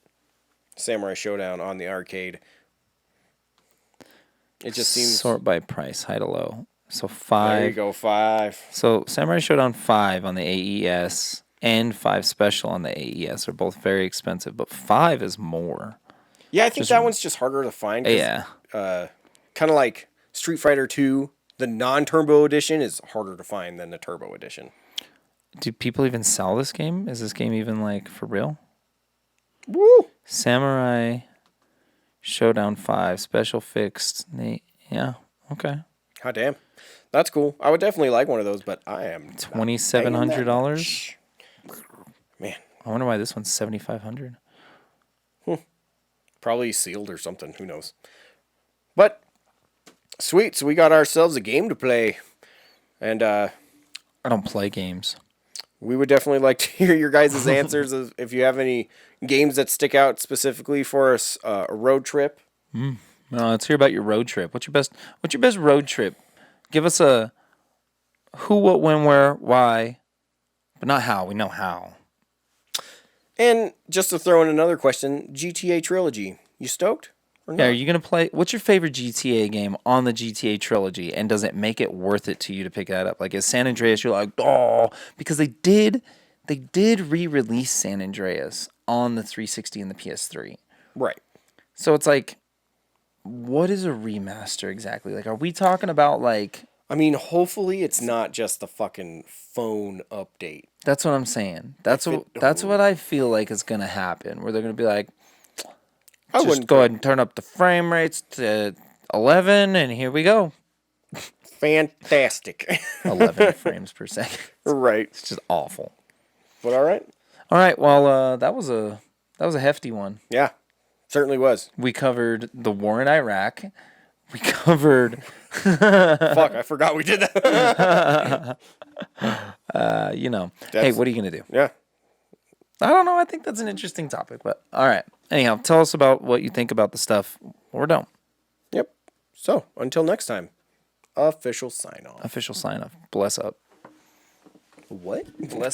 Samurai Showdown on the arcade. It just seems... Sort by price, high to low. So 5... There you go, 5. So Samurai Showdown 5 on the AES and 5 Special on the AES are both very expensive, but 5 is more. Yeah, I think that one's just harder to find. Yeah. Kind of like Street Fighter 2, the non-turbo edition is harder to find than the turbo edition. Do people even sell this game? Is this game even, like, for real? Woo! Samurai Showdown 5, special fixed. Yeah, okay. Hot damn. That's cool. I would definitely like one of those, but I am $2,700? Man, I wonder why this one's 7,500. probably sealed or something. Who knows? But sweet, so we got ourselves a game to play, and I don't play games. we would definitely like to hear your guys' answers if you have any games that stick out specifically for us. A road trip. Let's hear about your road trip. What's your best road trip? Give us a who, what, when, where, why, but not how. We know how. And just to throw in another question, GTA Trilogy. You stoked? Or Yeah, not? are you gonna play? What's your favorite GTA game on the GTA Trilogy, and does it make it worth it to you to pick that up? Like, is San Andreas? You're like, oh, because they did re-release San Andreas on the 360 and the PS3. Right. So it's like, what is a remaster exactly? Like, are we talking about like? I mean, hopefully it's not just the fucking phone update. That's what I'm saying. That's what I feel like is gonna happen. Where they're gonna be like, I just wouldn't go ahead and turn up the frame rates to 11, and here we go. Fantastic. 11 frames per second. Right. It's just awful. But all right. All right. Well, that was a hefty one. Yeah. Certainly was. We covered the war in Iraq. We covered. Fuck, I forgot we did that. Hey, what are you gonna do? Yeah. I don't know. I think that's an interesting topic. But all right. Anyhow, tell us about what you think about the stuff, or don't. Yep. So, until next time, official sign off. Official sign off. Bless up. What? Bless up.